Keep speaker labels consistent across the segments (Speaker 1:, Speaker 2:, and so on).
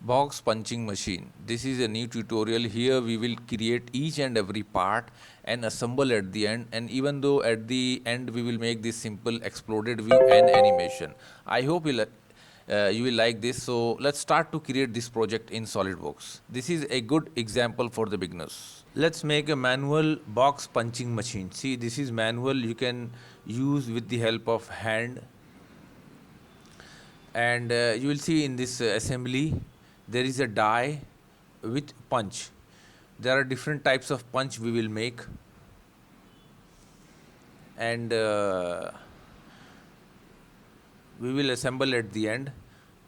Speaker 1: Box punching machine. This is a new tutorial. Here we will create each and every part and assemble at the end, and even though at the end we will make this simple exploded view and animation. I hope you will like this. So let's start to create this project in SolidWorks. This is a good example for the beginners. Let's make a manual box punching machine. See, this is manual. You can use with the help of hand, and you will see in this assembly there is a die with punch. There are different types of punch we will make, and we will assemble at the end.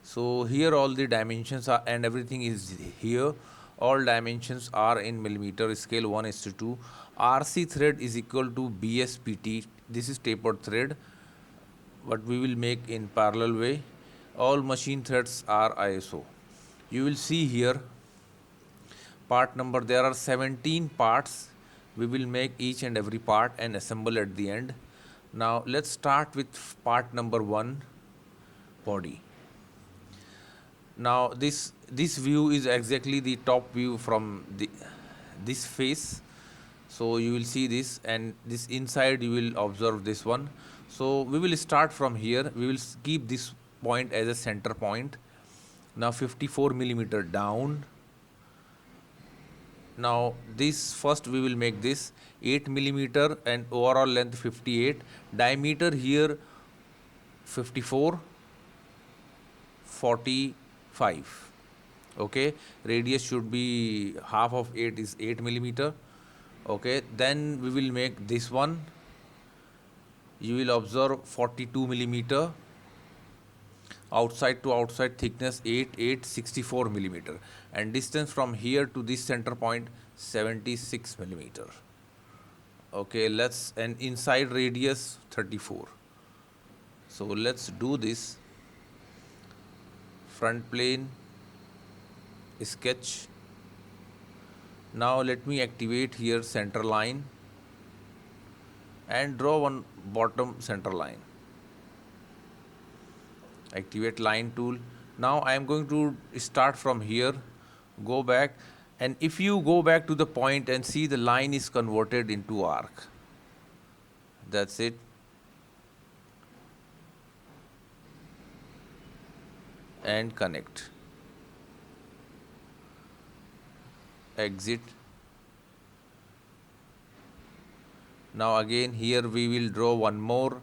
Speaker 1: So here all the dimensions are and everything is here. All dimensions are in millimeter scale 1:2. RC thread is equal to BSPT. This is tapered thread, what we will make in parallel way. All machine threads are ISO. You will see here part number. There are 17 parts. We will make each and every part and assemble at the end. Now let's start with part number 1, body. Now this view is exactly the top view from this face. So you will see this, and this inside you will observe this one. So we will start from here. We will keep this point as a center point. Now 54 millimeter down. Now this first we will make this 8 millimeter and overall length 58. Diameter here 54, 45. Okay, radius should be half of 8 is 8 millimeter. Okay, then we will make this one. You will observe 42 millimeter. Outside to outside thickness 64 millimeter, and distance from here to this center point 76 millimeter. Okay, and inside radius 34. So let's do this. Front plane sketch. Now let me activate here center line and draw one bottom center line. Activate line tool. Now I am going to start from here, go back, and if you go back to the point and see, the line is converted into arc. That's it. And connect. Exit. Now again here we will draw one more.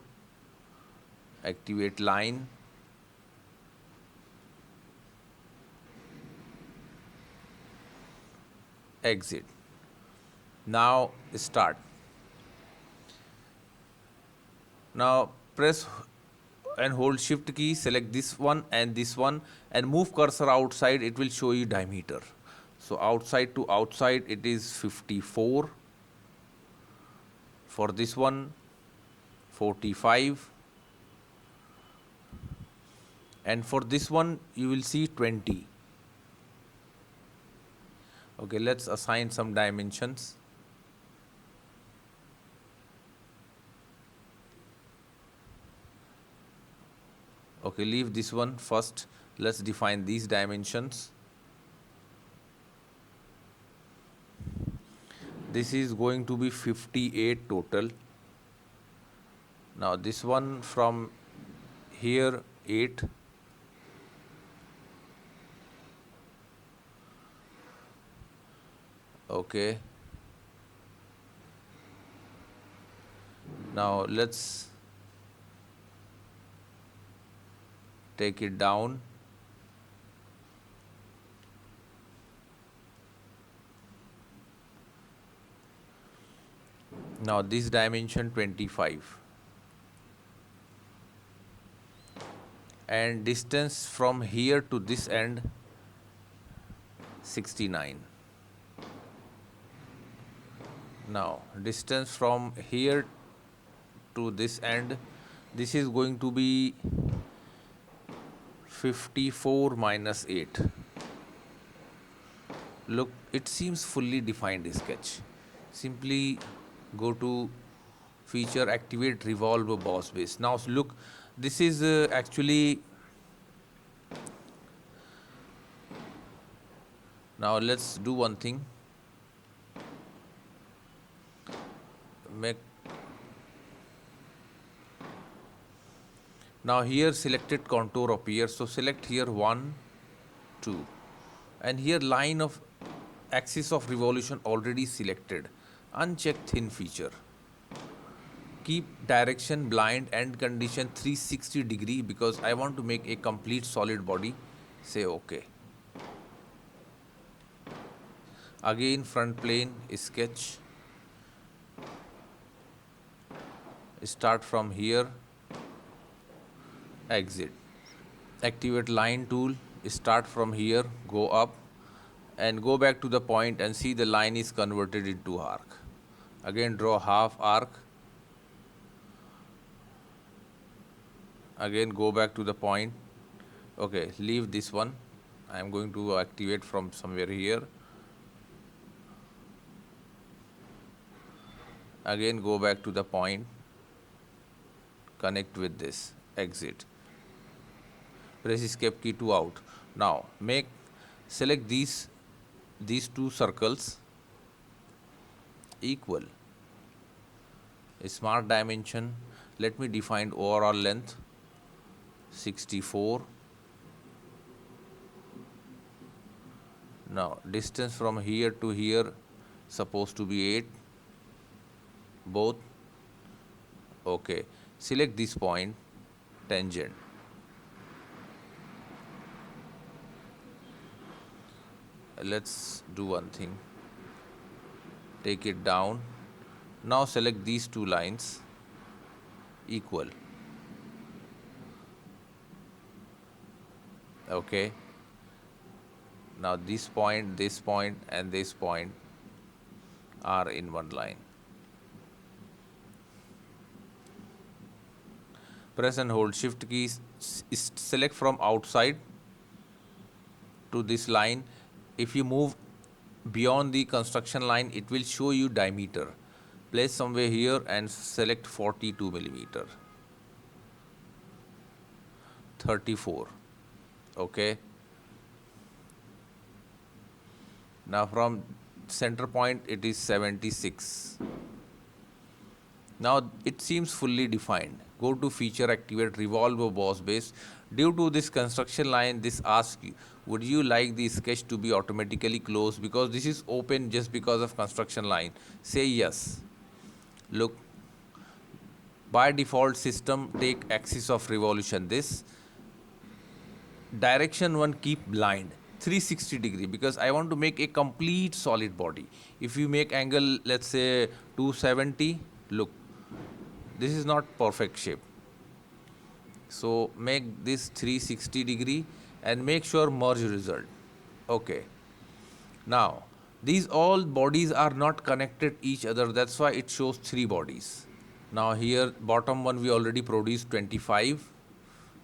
Speaker 1: Activate line. Exit. Now start. Now press and hold shift key, select this one and this one, and move cursor outside. It will show you diameter. So outside to outside it is 54. For this one 45, and for this one you will see 20. Okay, let's assign some dimensions. Okay, leave this one first. Let's define these dimensions. This is going to be 58 total. Now this one from here 8. Okay. Now let's take it down. Now this dimension 25. And distance from here to this end 69. Now distance from here to this end, this is going to be 54 minus 8. Look, it seems fully defined sketch. Simply go to feature, activate revolve boss base. Now look, this is actually Now let's do one thing. Make Now here selected contour appears. So select here 1, 2, and here line of axis of revolution already selected. Uncheck thin feature. Keep direction blind and condition 360 degree because I want to make a complete solid body. Say OK. Again front plane sketch. Start from here. Exit. Activate line tool. Start from here. Go up and go back to the point and see the line is converted into arc. Again draw half arc. Again go back to the point. Okay, leave this one. I am going to activate from somewhere here. Again go back to the point. Connect with this. Exit. Press escape key to out. Now select these two circles equal. Smart dimension. Let me define overall length 64. Now distance from here to here supposed to be 8. Both. Okay. Select this point, tangent. Let's do one thing. Take it down. Now select these two lines equal. Okay. Now this point, and this point are in one line. Press and hold shift keys. Select from outside to this line. If you move beyond the construction line, it will show you diameter. Place somewhere here and select 42 millimeter. 34. Okay. Now from center point it is 76. Now it seems fully defined. Go to feature, activate revolve or boss base. Due to this construction line, this asks you, would you like the sketch to be automatically closed? Because this is open just because of construction line. Say yes. Look, by default system take axis of revolution. This direction one keep blind 360 degree because I want to make a complete solid body. If you make angle, let's say 270, look, this is not perfect shape. So make this 360 degree and make sure merge result. Okay. Now these all bodies are not connected each other. That's why it shows 3 bodies. Now here bottom one we already produced 25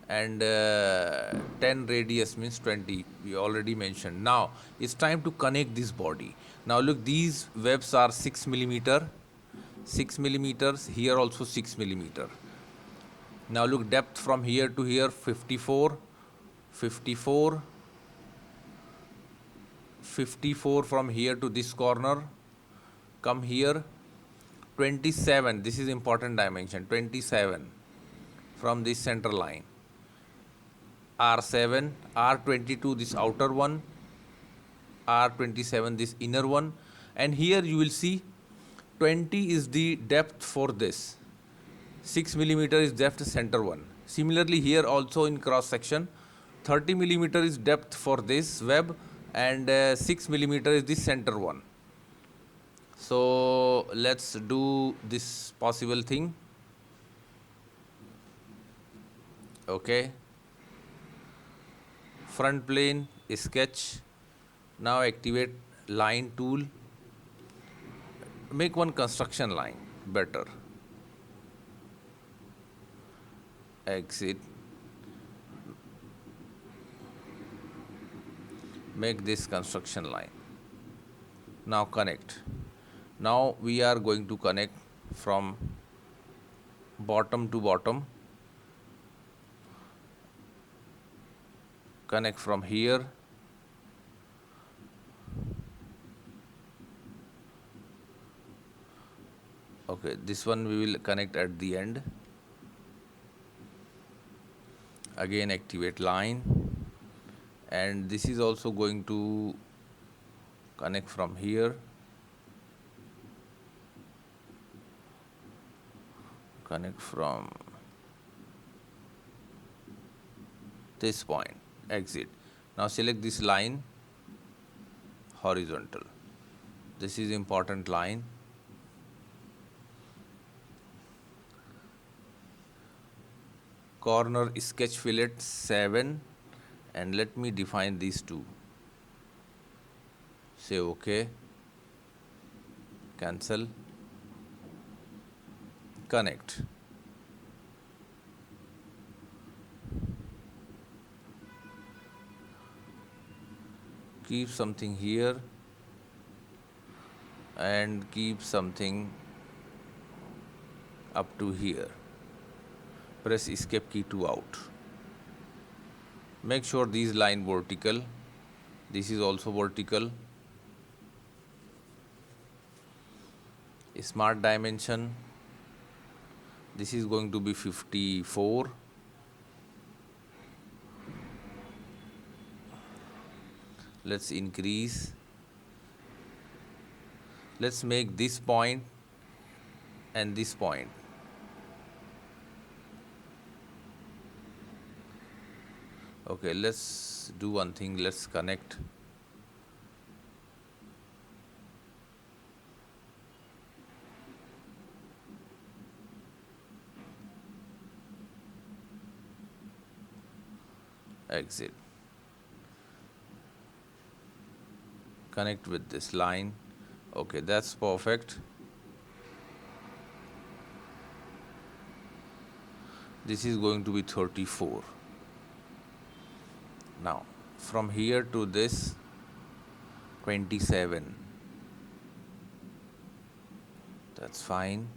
Speaker 1: and 10 radius means 20 we already mentioned. Now it's time to connect this body. Now look, these webs are 6 millimeter, 6 millimeters, here also 6 millimeter. Now look, depth from here to here 54, 54, 54 from here to this corner. Come here 27, this is important dimension, 27 from this center line. R7, R22 this outer one, R27 this inner one, and here you will see 20 is the depth for this. 6 millimeter is depth center one. Similarly here also in cross section 30 millimeter is depth for this web and 6 millimeter is the center one. So let's do this possible thing. Okay. Front plane sketch. Now activate line tool. Make one construction line better. Exit. Make this construction line. Now connect. Now we are going to connect from bottom to bottom. Connect from here. Okay, this one we will connect at the end. Again activate line, and this is also going to connect from here, connect from this point, exit. Now select this line, horizontal. This is important line. Corner sketch fillet 7, and let me define these two. Say OK, cancel, connect. Keep something here and keep something up to here. Press escape key to out. Make sure these line vertical. This is also vertical. Smart dimension. This is going to be 54. Let's increase. Let's make this point and this point. Okay, let's do one thing. Let's connect. Exit. Connect with this line. Okay, that's perfect. This is going to be 34. Now, from here to this, 27. That's fine.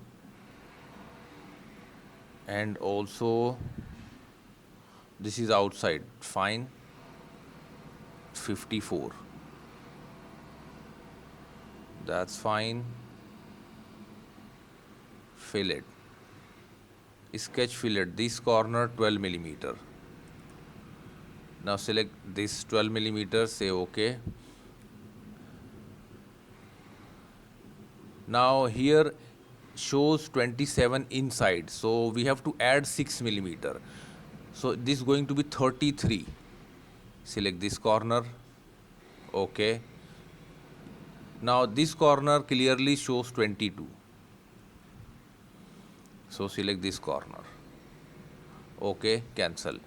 Speaker 1: And also, this is outside, fine. 54. That's fine. Fillet. Sketch fillet, this corner 12 millimeter. Now select this 12 millimeter, say OK. Now here shows 27 inside, so we have to add 6 millimeter. So this is going to be 33. Select this corner, OK. Now this corner clearly shows 22. So select this corner, OK, cancel.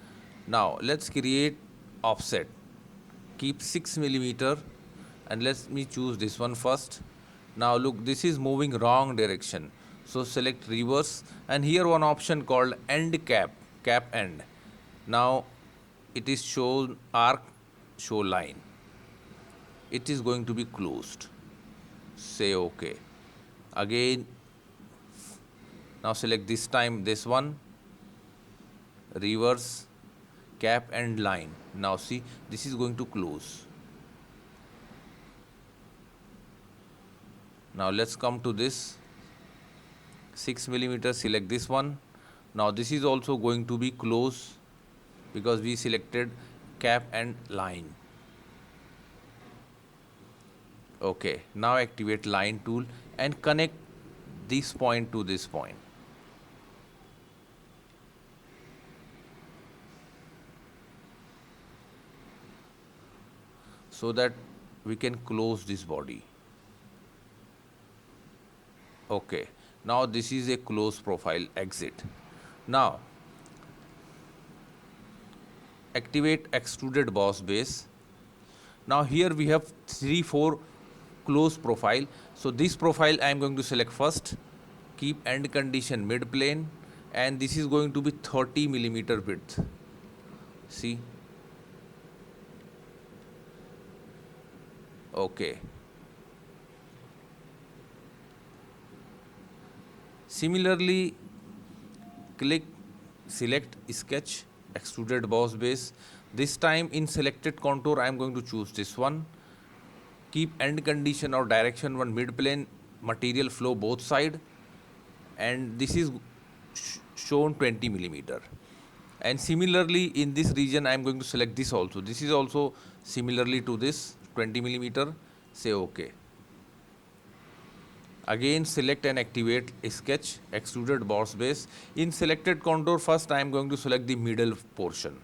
Speaker 1: Now let's create offset. Keep 6 millimeter, and let me choose this one first. Now look, this is moving wrong direction. So select reverse, and here one option called end cap, cap end. Now it is shown arc, show line. It is going to be closed. Say OK. Again, now select this time this one, reverse, cap and line. Now see, this is going to close. Now let's come to this 6 millimeter, select this one. Now this is also going to be close because we selected cap and line. Okay, now activate line tool and connect this point to this point. So that we can close this body. Okay, now this is a close profile, exit. Now activate extruded boss base. Now here we have 3-4 close profile. So this profile I am going to select first. Keep end condition mid plane, and this is going to be 30 millimeter width. See. Okay. Similarly, click, select sketch, extruded boss base. This time in selected contour, I am going to choose this one. Keep end condition or direction one mid plane, material flow both side. and this is shown 20 millimeter. And similarly in this region I am going to select this also. This is also similarly to this 20 millimeter. Say OK. Again select and activate sketch, extruded boss base. In selected contour, first I am going to select the middle portion.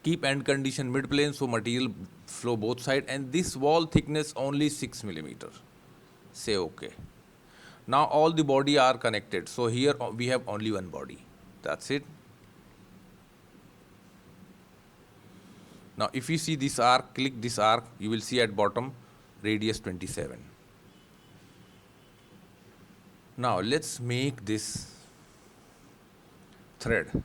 Speaker 1: Keep end condition mid plane so material flow both side, and this wall thickness only 6 millimeter. Say OK. Now all the body are connected. So here we have only one body. That's it. Now if you see this arc, click this arc, you will see at bottom radius 27. Now let's make this thread.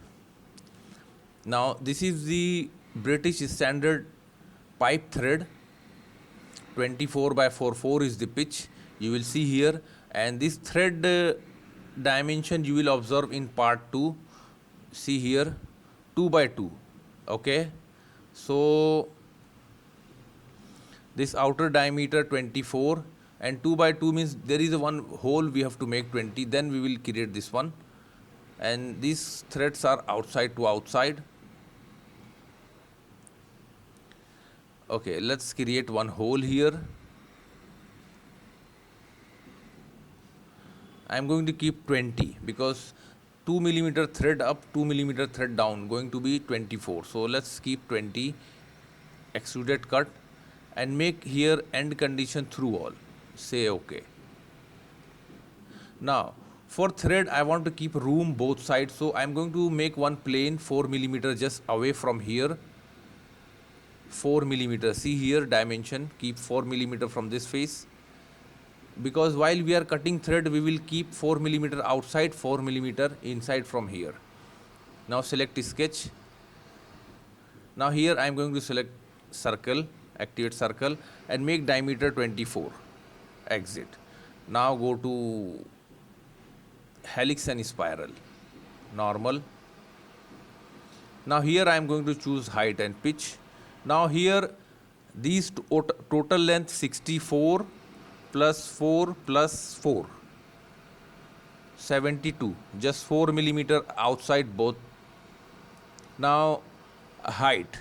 Speaker 1: Now this is the British standard pipe thread. 24 by 44 is the pitch. You will see here, and this thread dimension you will observe in part 2. See here, 2 by 2. Okay. So this outer diameter 24 and 2 by 2 means there is a one hole we have to make 20, then we will create this one, and these threads are outside to outside. Okay, let's create one hole here. I am going to keep 20 because 2 millimeter thread up, 2 millimeter thread down, going to be 24. So let's keep 20. Extruded cut and make here end condition through all. Say OK. Now for thread I want to keep room both sides, so I am going to make one plane 4 millimeter just away from here. 4 millimeter. See here dimension, keep 4 millimeter from this face, because while we are cutting thread we will keep 4 millimeter outside, 4 millimeter inside from here. Now select sketch. Now here I am going to select circle, activate circle and make diameter 24. Exit. Now go to helix and spiral, normal. Now here I am going to choose height and pitch. Now here these total length 64 plus 4 plus 4, 72, just 4 millimeter outside both. Now height.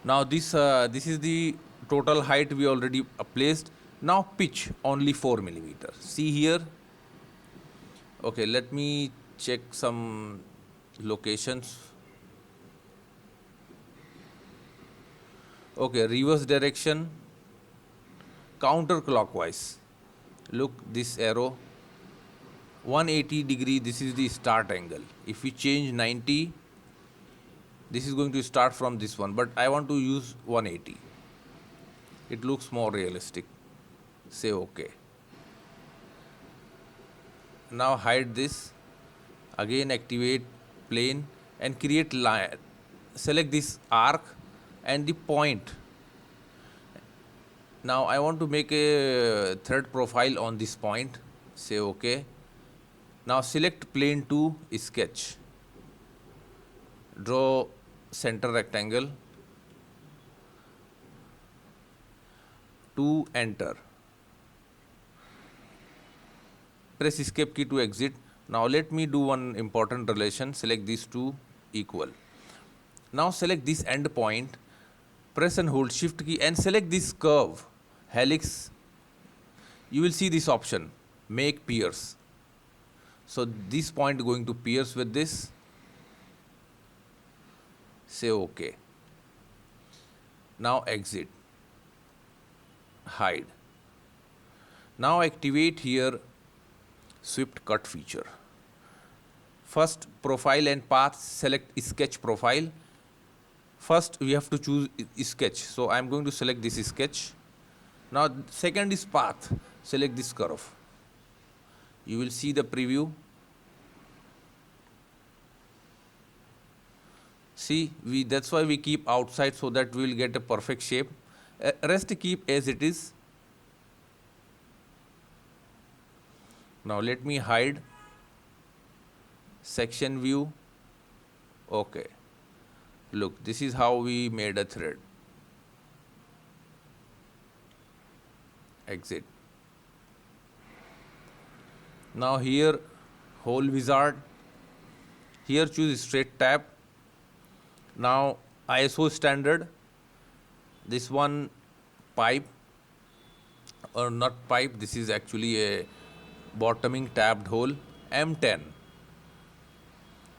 Speaker 1: Now this is the total height we already placed. Now pitch only 4 millimeter. See here. Okay, let me check some locations. Okay, reverse direction, counterclockwise. Look this arrow, 180 degree, this is the start angle. If we change 90, this is going to start from this one, but I want to use 180. It looks more realistic. Say OK. Now hide this. Again activate plane and create line. Select this arc and the point. Now I want to make a thread profile on this point. Say OK. Now select plane to sketch. Draw center rectangle. To enter. Press escape key to exit. Now let me do one important relation. Select these two equal. Now select this end point. Press and hold shift key and select this curve, helix. You will see this option, make pierce. So this point going to pierce with this. Say OK. Now exit. Hide. Now activate here swift cut feature. First profile and path, select sketch profile. First we have to choose sketch, so I am going to select this sketch. Now second is path, select this curve. You will see the preview. See, that's why we keep outside, so that we will get a perfect shape. Rest keep as it is. Now let me hide section view. Okay. Look, this is how we made a thread. Exit. Now here hole wizard, here choose straight tab. Now ISO standard, this one pipe, or not pipe, this is actually a bottoming tabbed hole, M10.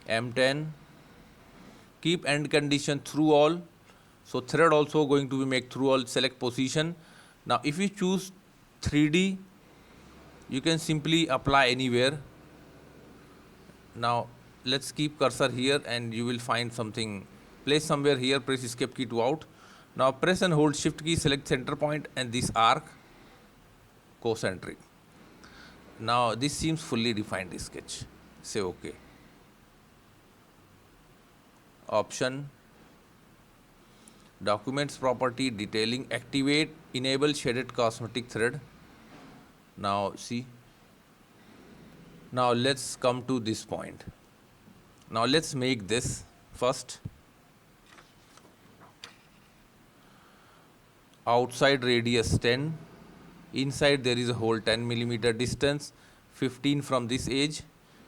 Speaker 1: M10, keep end condition through all. So thread also going to be make through all, select position. Now if you choose 3D, you can simply apply anywhere. Now let's keep cursor here and you will find something, place somewhere here, press escape key to out. Now press and hold shift key, select center point and this arc, concentric. Now this seems fully defined sketch, say OK. Option, documents property, detailing, activate, enable shaded cosmetic thread. Now see, now let's come to this point. Now let's make this first. Outside radius 10, inside there is a hole 10 millimeter distance, 15 from this edge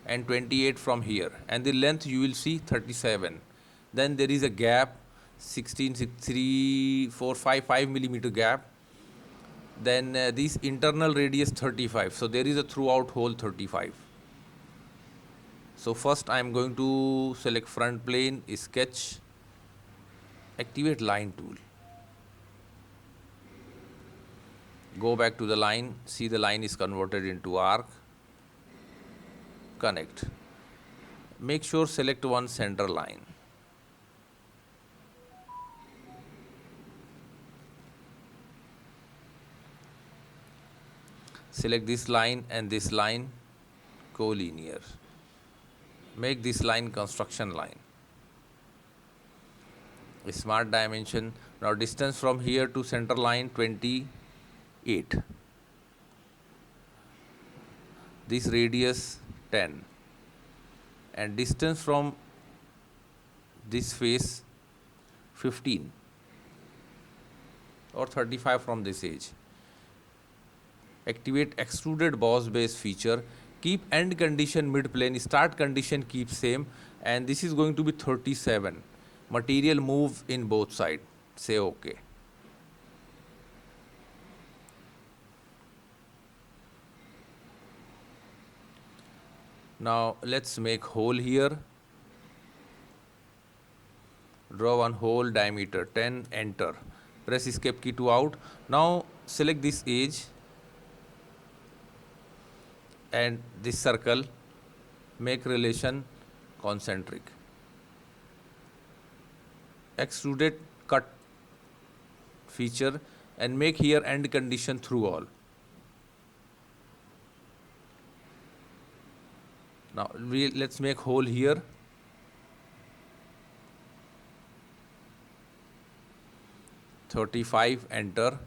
Speaker 1: and 28 from here, and the length you will see 37. Then there is a gap 16, 3, 4, 5 millimeter gap. Then this internal radius 35, so there is a throughout hole 35. So first I am going to select front plane, sketch, activate line tool. Go back to the line, see the line is converted into arc, connect. Make sure select one center line. Select this line and this line, collinear. Make this line construction line. Smart dimension. Now distance from here to center line 28. This radius 10. And distance from this face 15 or 35 from this edge. Activate extruded boss base feature, keep end condition mid plane, start condition keep same, and this is going to be 37. Material move in both sides, say OK. Now let's make hole here. Draw one hole, diameter 10, enter. Press escape key to out. Now select this edge and this circle, make relation concentric. Extruded cut feature and make here end condition through all. Now let's make hole here. (35), enter.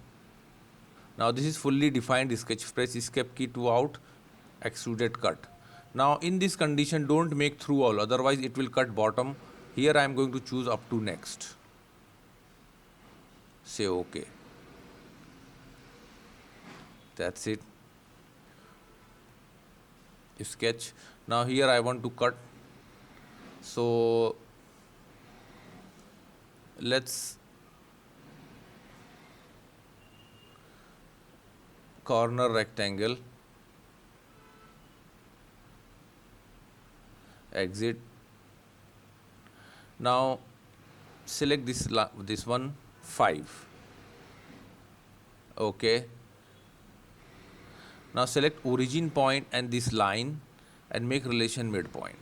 Speaker 1: Now this is fully defined sketch. Press escape key to out, extruded cut. Now in this condition don't make through all, otherwise it will cut bottom. Here I am going to choose up to next. Say OK. That's it. Sketch. Now here I want to cut. So let's corner rectangle, exit. Now select this one 5. OK. Now select origin point and this line and make relation midpoint.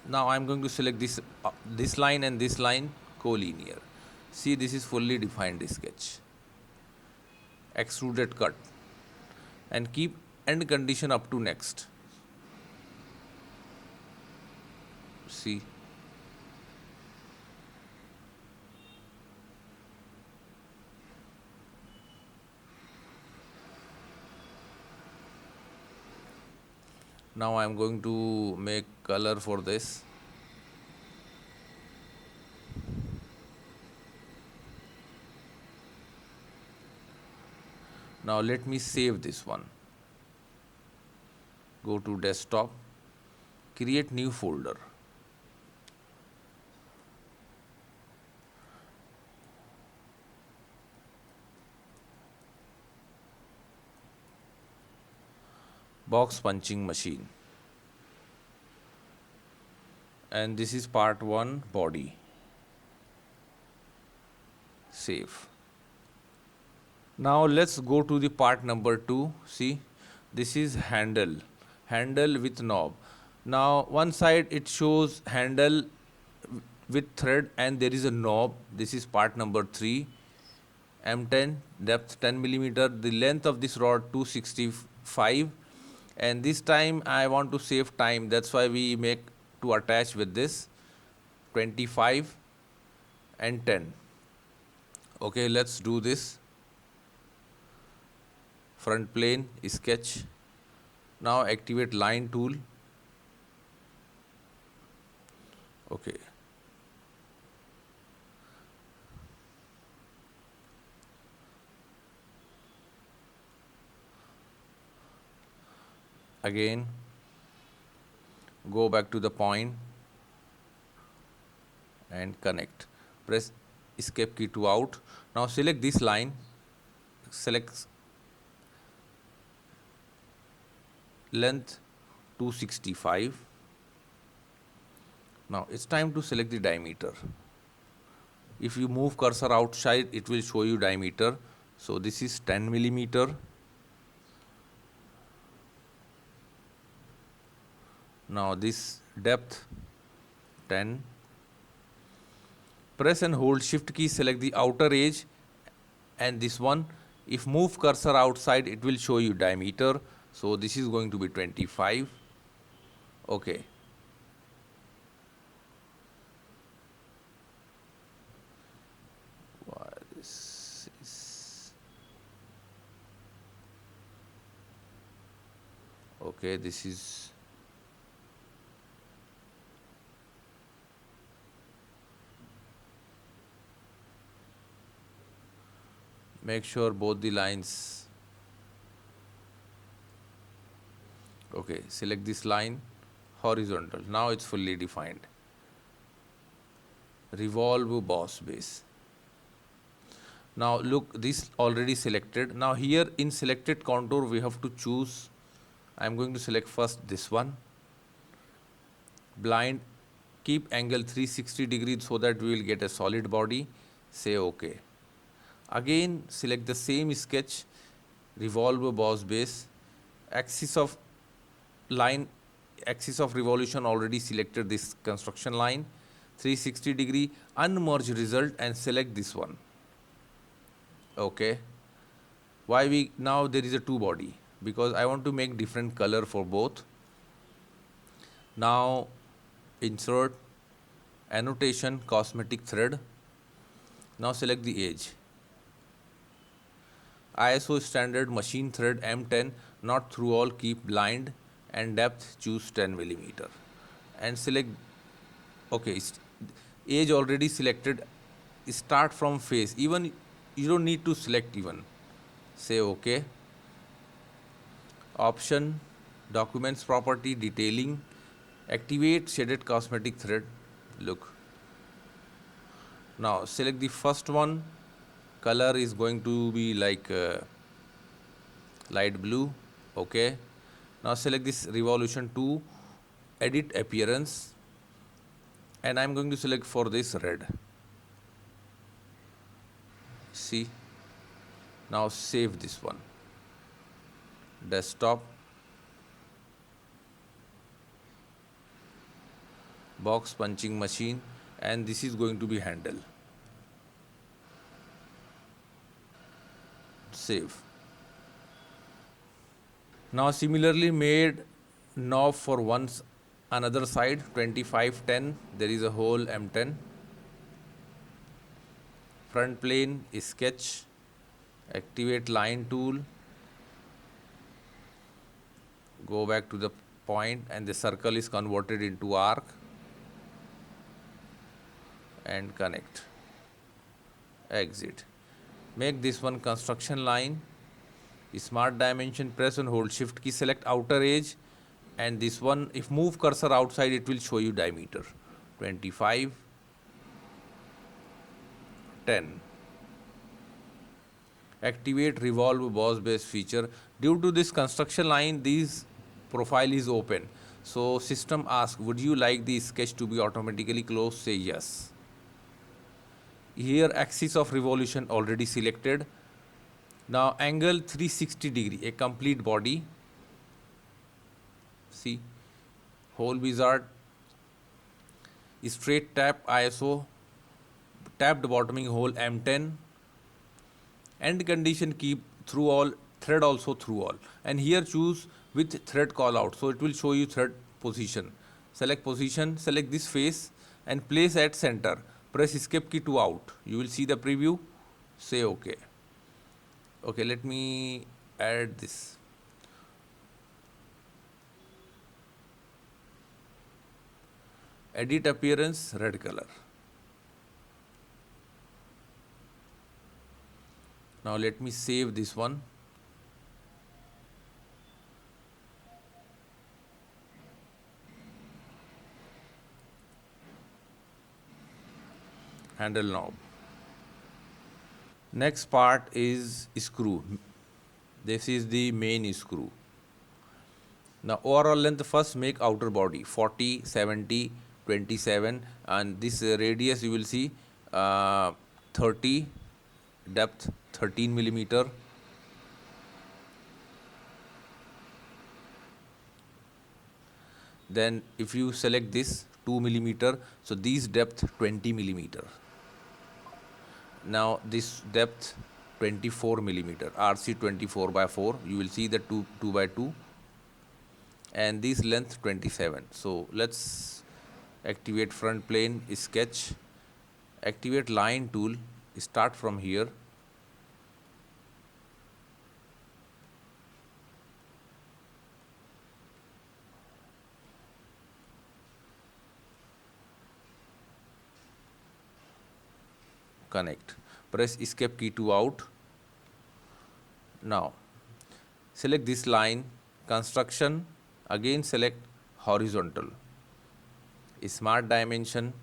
Speaker 1: Now I am going to select this line and this line, collinear. See, this is fully defined sketch. Extruded cut and keep end condition up to next. See. Now I am going to make color for this. Now let me save this one. go to desktop, create new folder. Box punching machine. And this is part 1 body. Save. Now let's go to the part number 2. See, this is handle with knob. Now one side it shows handle with thread and there is a knob. This is part number 3. M10, depth 10 millimeter. The length of this rod 265, and this time I want to save time. That's why we make to attach with this 25 and 10. Okay, let's do this. Front plane, sketch. Now activate line tool. Okay. Again, go back to the point and connect. Press escape key to out. Now select this line, select length 265. Now it's time to select the diameter. If you move cursor outside, it will show you diameter. So this is 10 millimeter. Now this depth 10. Press and hold shift key, select the outer edge and this one. If move cursor outside, it will show you diameter. So this is going to be 25. Okay. This is okay. This is make sure both the lines. Okay, select this line, horizontal. Now it's fully defined. Revolve boss base. Now look, this already selected. Now here in selected contour we have to choose. I'm going to select first this one. Blind, keep angle 360 degrees so that we will get a solid body. Say OK. Again select the same sketch, revolve boss base, axis of line, axis of revolution already selected this construction line, 360 degree, unmerge result and select this one. Okay. Why we now there is a two body? Because I want to make different color for both. Now insert annotation cosmetic thread. Now select the edge. ISO standard machine thread M10, not through all, keep blind and depth choose 10 millimeter and select. Okay, edge already selected. Start from face. Even you don't need to select even. Say OK. Option, documents property, detailing, activate shaded cosmetic thread. Look. Now select the first one. Color is going to be like light blue. Okay. Now select this revolution 2, edit appearance, and I'm going to select for this red. See. Now save this one. Desktop. Box punching machine, and this is going to be handle. Save. Now similarly made knob for another side, 25-10, there is a hole M10. Front plane, sketch, activate line tool, go back to the point and the circle is converted into arc and connect. Exit. Make this one construction line. Smart dimension, press and hold shift key, select outer edge And this one, if move cursor outside, it will show you diameter 25, 10. Activate revolve boss base feature. Due to this construction line, this profile is open. So system asks, would you like the sketch to be automatically closed? Say yes. Here axis of revolution already selected. Now angle 360 degree, a complete body. See, whole wizard, straight tap ISO, tapped bottoming hole M10, end condition keep through all, thread also through all, and here choose with thread call out, so it will show you thread position. Select position, select this face and place at center, press escape key to out, you will see the preview. Say okay. Okay, let me add this. Edit appearance, red color. Now let me save this one. Handle knob. Next part is screw. This is the main screw. Now overall length, first make outer body 40, 70, 27, and this radius you will see 30, depth 13 millimeter. Then if you select this 2 millimeter, so this depth 20 millimeter. Now this depth 24 millimeter, RC 24 by 4, you will see the 2 by 2, and this length 27. So let's activate front plane, sketch, activate line tool, start from here. Connect, press escape key to out. Now select this line, construction, again select horizontal, smart dimension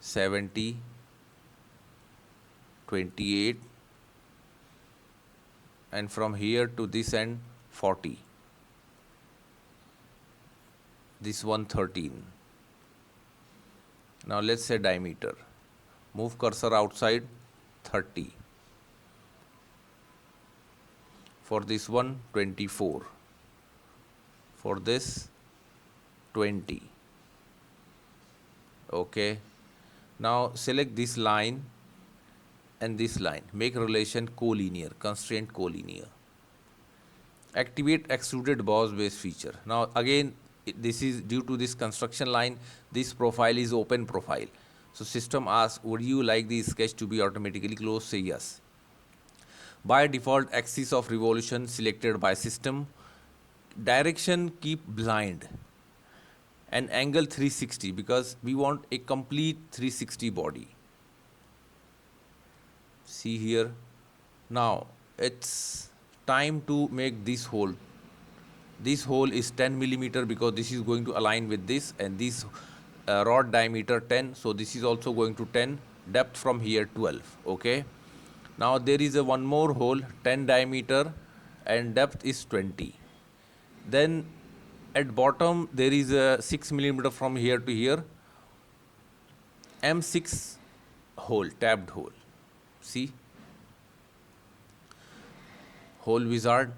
Speaker 1: 70, 28, and from here to this end 40, this one 13. Now let's say diameter, move cursor outside 30, for this one 24, for this 20. Okay, now select this line and this line, make relation collinear, constraint collinear. Activate extruded boss base feature. Now again, this is due to this construction line, this profile is open profile. So system asks, would you like the sketch to be automatically closed? Say yes. By default, axis of revolution selected by system, direction keep blind, and angle 360 because we want a complete 360 body. See here. Now it's time to make this hole. This hole is 10 millimeter because this is going to align with this, and this rod diameter 10, so this is also going to 10, depth from here 12. Okay, now there is a one more hole 10 diameter and depth is 20. Then at bottom there is a 6 millimeter from here to here, M6 hole, tabbed hole. See, hole wizard.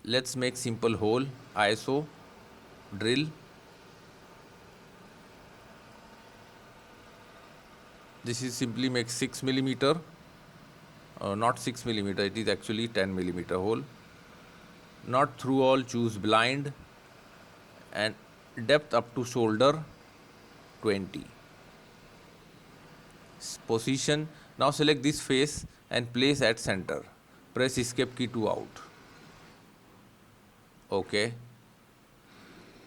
Speaker 1: Let's make simple hole, ISO, drill. This is simply make 6 millimeter, not 6 millimeter, it is actually 10 millimeter hole. Not through all, choose blind, and depth up to shoulder 20. Position, now select this face and place at center. Press escape key to out. Okay.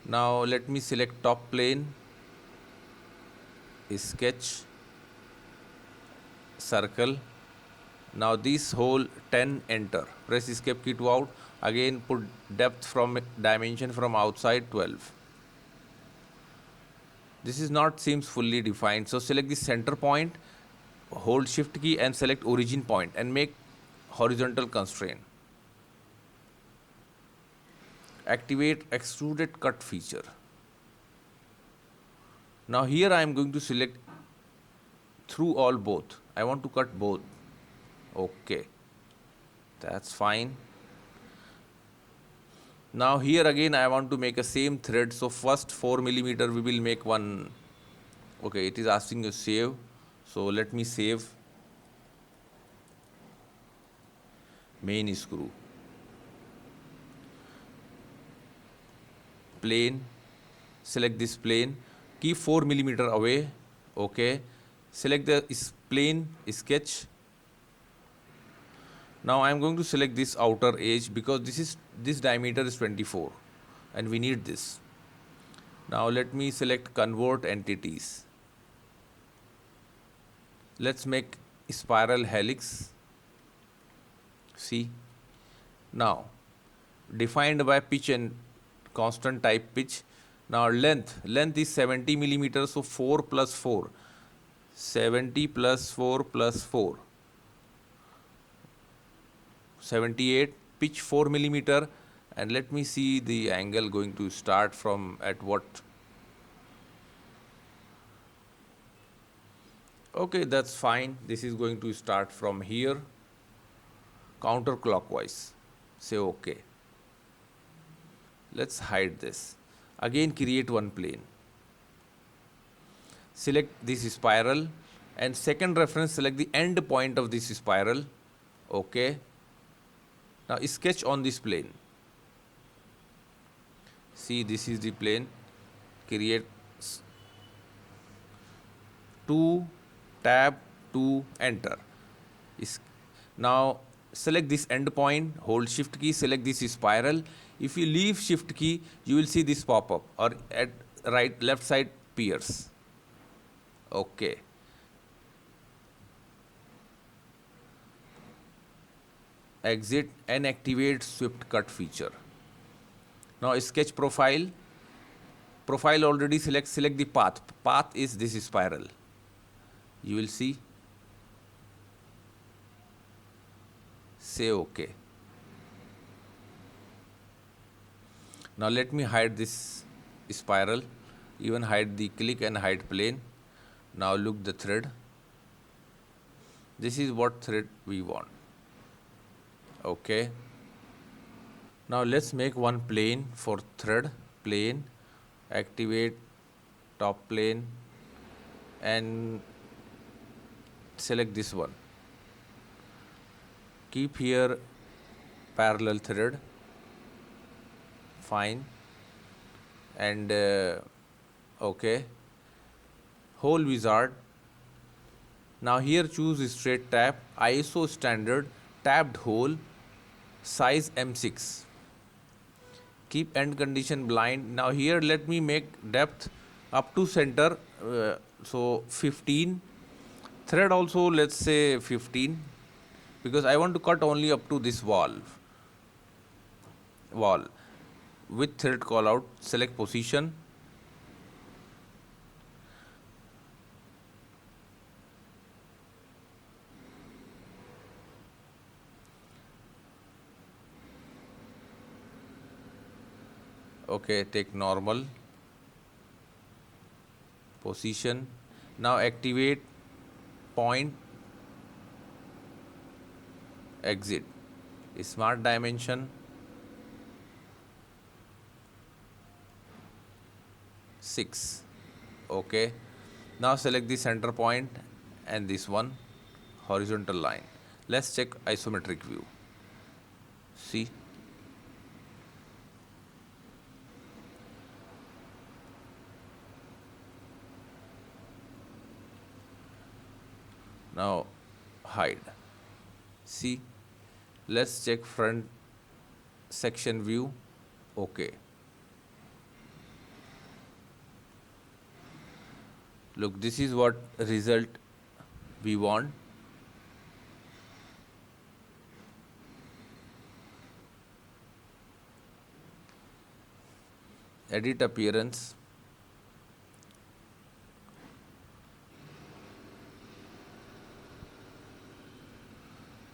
Speaker 1: Now let me select top plane, sketch, circle. Now this hole 10, enter. Press escape key to out. Again put depth from dimension from outside 12. This is not seems fully defined. So select the center point, hold shift key and select origin point and make horizontal constraint. Activate extruded cut feature. Now here I am going to select through all both. I want to cut both. Okay, that's fine. Now here again I want to make a same thread. So first 4 millimeter we will make one. Okay, it is asking you save. So let me save main screw. Plane, select this plane, keep 4 millimeter away. Okay, select the plane sketch. Now I am going to select this outer edge because this diameter is 24 and we need this. Now let me select convert entities. Let's make spiral helix. See, now defined by pitch and constant type pitch. Now length is 70 millimeters, so 4 plus 4, 70 plus 4 plus 4, 78, pitch 4 millimeter, and let me see the angle going to start from at what. Okay, that's fine. This is going to start from here counterclockwise. Say okay. Let's hide this. Again create one plane. Select this spiral and second reference select the end point of this spiral. Okay. Now sketch on this plane. See, this is the plane. Create 2, tab 2, enter. Now select this end point, hold shift key, select this spiral. If you leave shift key, you will see this pop up or at left side pierce. Okay. Exit and activate swift cut feature. Now sketch profile. Profile already select the path. Path is this spiral. You will see. Say okay. Now let me hide this spiral, even hide the click and hide plane. Now look the thread. This is what thread we want. Okay. Now let's make one plane for thread. Plane, activate top plane and select this one. Keep here parallel thread. Fine. And okay. Hole wizard. Now here choose straight tab, ISO standard, tabbed hole, size M6. Keep end condition blind. Now here let me make depth up to center, so 15. Thread also let's say 15 because I want to cut only up to this wall. With thread callout, select position. Okay, take normal position. Now activate point, exit, smart dimension, 6. Okay. Now select the center point and this one, horizontal line. Let's check isometric view. See. Now hide. See, let's check front section view. Okay. Look, this is what result we want. edit appearance.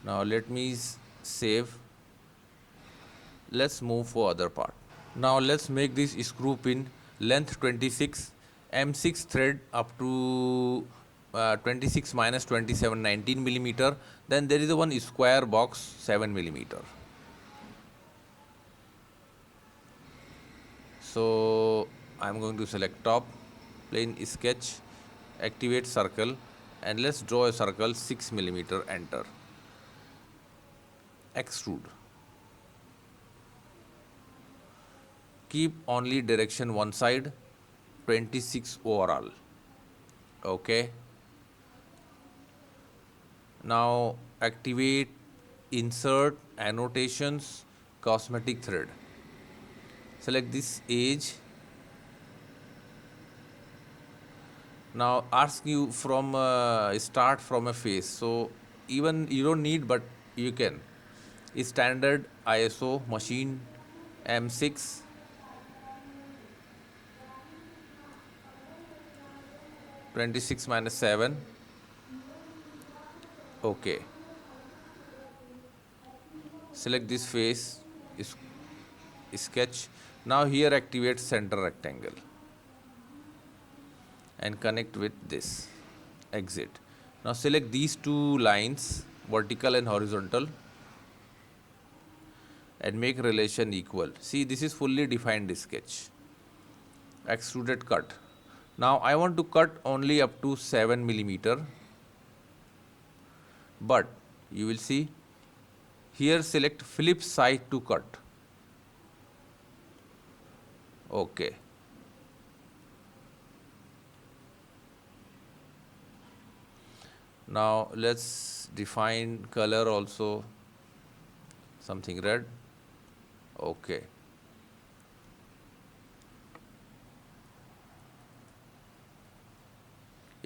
Speaker 1: Now let me save. Let's move for other part. Now let's make this screw pin length 26, M6 thread up to 26 minus 27, 19 millimeter. Then there is a one square box 7 millimeter. So I'm going to select top, plane sketch, activate circle, and let's draw a circle 6 millimeter, enter. Extrude. Keep only direction one side, 26 overall. Okay. Now activate insert annotations cosmetic thread. Select this edge. Now ask you from start from a face. So even you don't need, but you can. Standard ISO machine M6. 26 minus 7. Okay. Select this face, sketch. Now here activate center rectangle and connect with this. Exit. Now select these two lines, vertical and horizontal, and make relation equal. See, this is fully defined sketch. Extruded cut. Now I want to cut only up to 7 millimeter, but you will see here select flip side to cut. Okay. Now let's define color also, something red. Okay.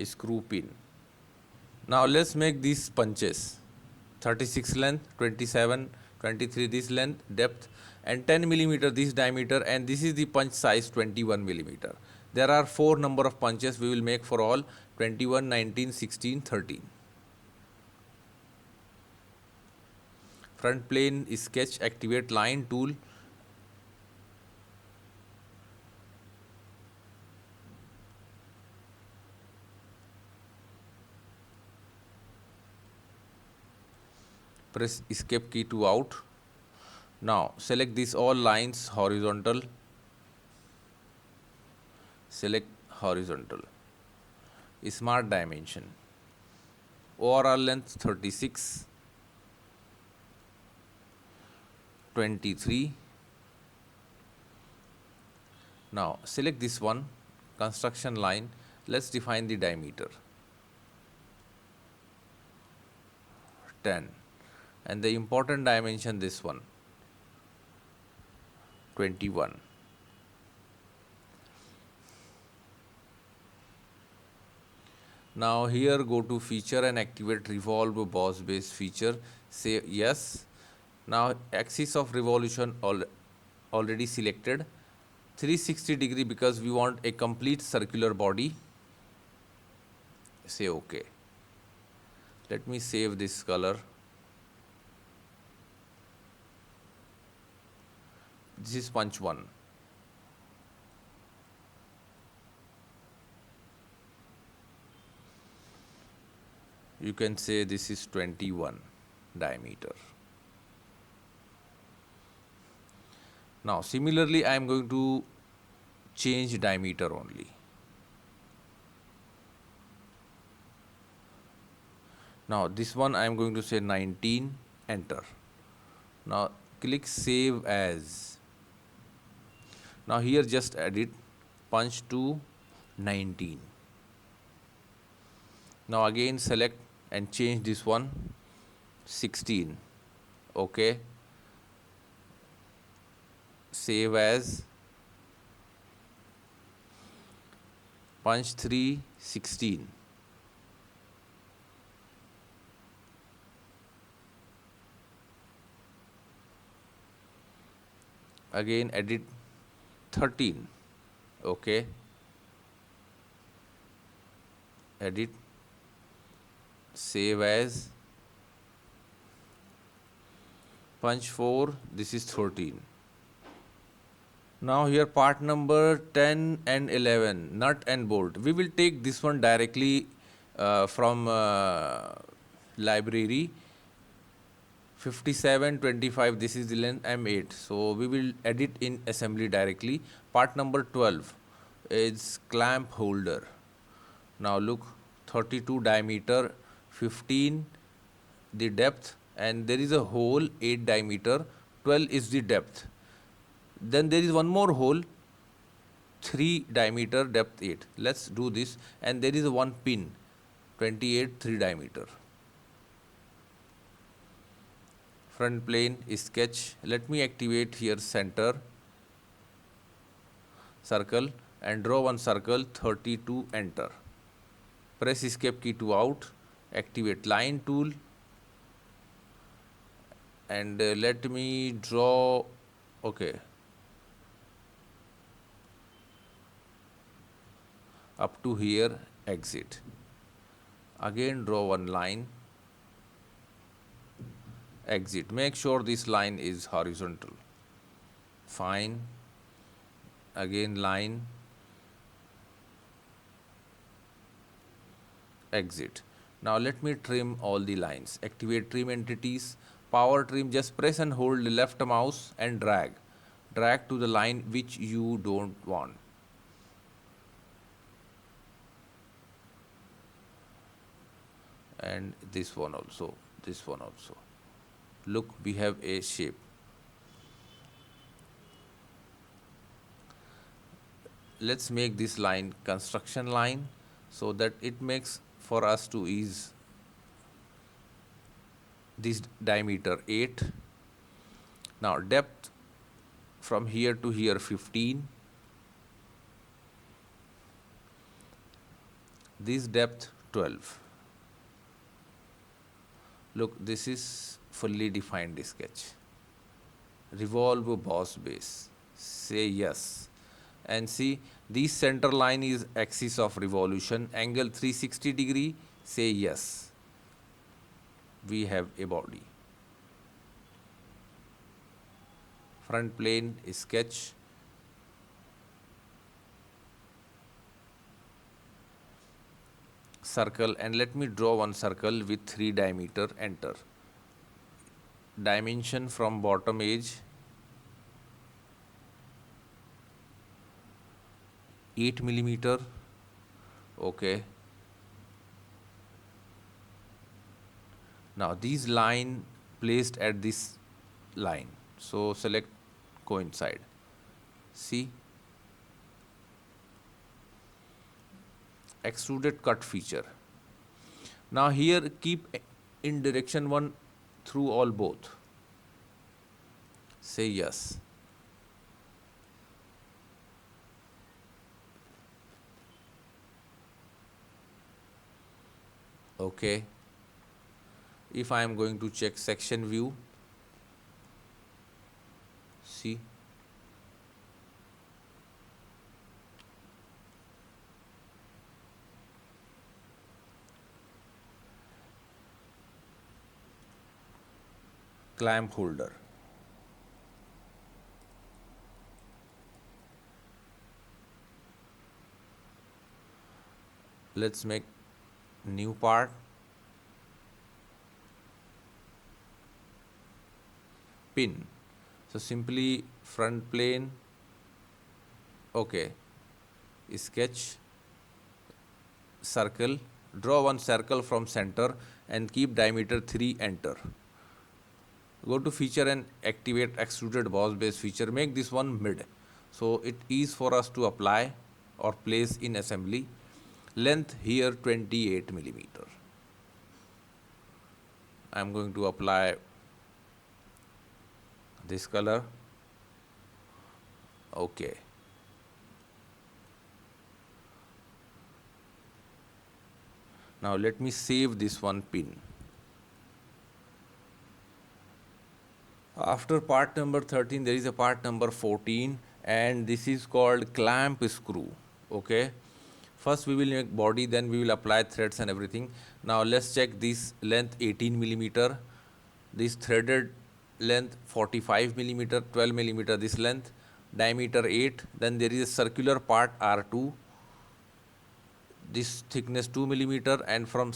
Speaker 1: Screw pin. Now let's make these punches. 36 length, 27, 23 this length, depth, and 10 millimeter this diameter, and this is the punch size 21 millimeter. There are 4 number of punches we will make for all: 21, 19, 16, 13. Front plane sketch, activate line tool. Press escape key to out. Now select these all lines horizontal. Select horizontal. Smart dimension. Overall length 36, 23. Now select this one, construction line. Let's define the diameter. 10. And the important dimension, this one, 21. Now here go to feature and activate revolve boss base feature. Say yes. Now axis of revolution already selected. 360-degree because we want a complete circular body. Say okay. Let me save this color. This is punch 1. You can say this is 21 diameter. Now similarly I am going to change diameter only. Now this one I am going to say 19, enter. Now click save as. Now here just edit punch to 19. Now again select and change this one 16. Okay. Save as. Punch 3, 16. Again edit 13. Okay, edit, save as, punch 4, this is 13. Now here part number 10 and 11, nut and bolt. We will take this one directly from library. 5725, this is the length, M8. So we will edit in assembly directly. Part number 12 is clamp holder. Now look, 32 diameter, 15 the depth, and there is a hole 8 diameter, 12 is the depth. Then there is one more hole, 3 diameter, depth 8. Let's do this. And there is a one pin, 28, 3 diameter. Front plane sketch. Let me activate here center, circle, and draw one circle, 32, enter. Press escape key to out, activate line tool, and let me draw, okay, up to here, exit. Again draw one line, exit. Make sure this line is horizontal. Fine. Again line, exit. Now let me trim all the lines. Activate trim entities, power trim, just press and hold the left mouse and drag. Drag to the line which you don't want. And this one also, this one also. Look, we have a shape. Let's make this line construction line so that it makes for us to ease this diameter 8. Now depth from here to here 15. This depth 12. Look, this is fully defined sketch. Revolve boss base. Say yes. And see, this center line is axis of revolution, angle 360 degree, say yes. We have a body. Front plane sketch. Circle, and let me draw one circle with 3 diameter, enter. Dimension from bottom edge 8 millimeter. Okay. Now these line placed at this line. So select coincide. See, extruded cut feature. Now here keep in direction 1 through all both. Say yes. Okay. If I am going to check section view, see, clamp holder. Let's make new part. Pin. So simply front plane, okay, sketch, circle, draw one circle from center and keep diameter 3, enter. Go to feature and activate extruded boss base feature, make this one mid. So it is for us to apply or place in assembly. Length here 28 millimeter. I am going to apply this color. Okay. Now let me save this one pin. After part number 13, there is a part number 14, and this is called clamp screw. Okay, first we will make body, then we will apply threads and everything. Now let's check this length 18 millimeter, this threaded length 45 millimeter, 12 millimeter this length, diameter 8, then there is a circular part R2, this thickness 2 millimeter, and from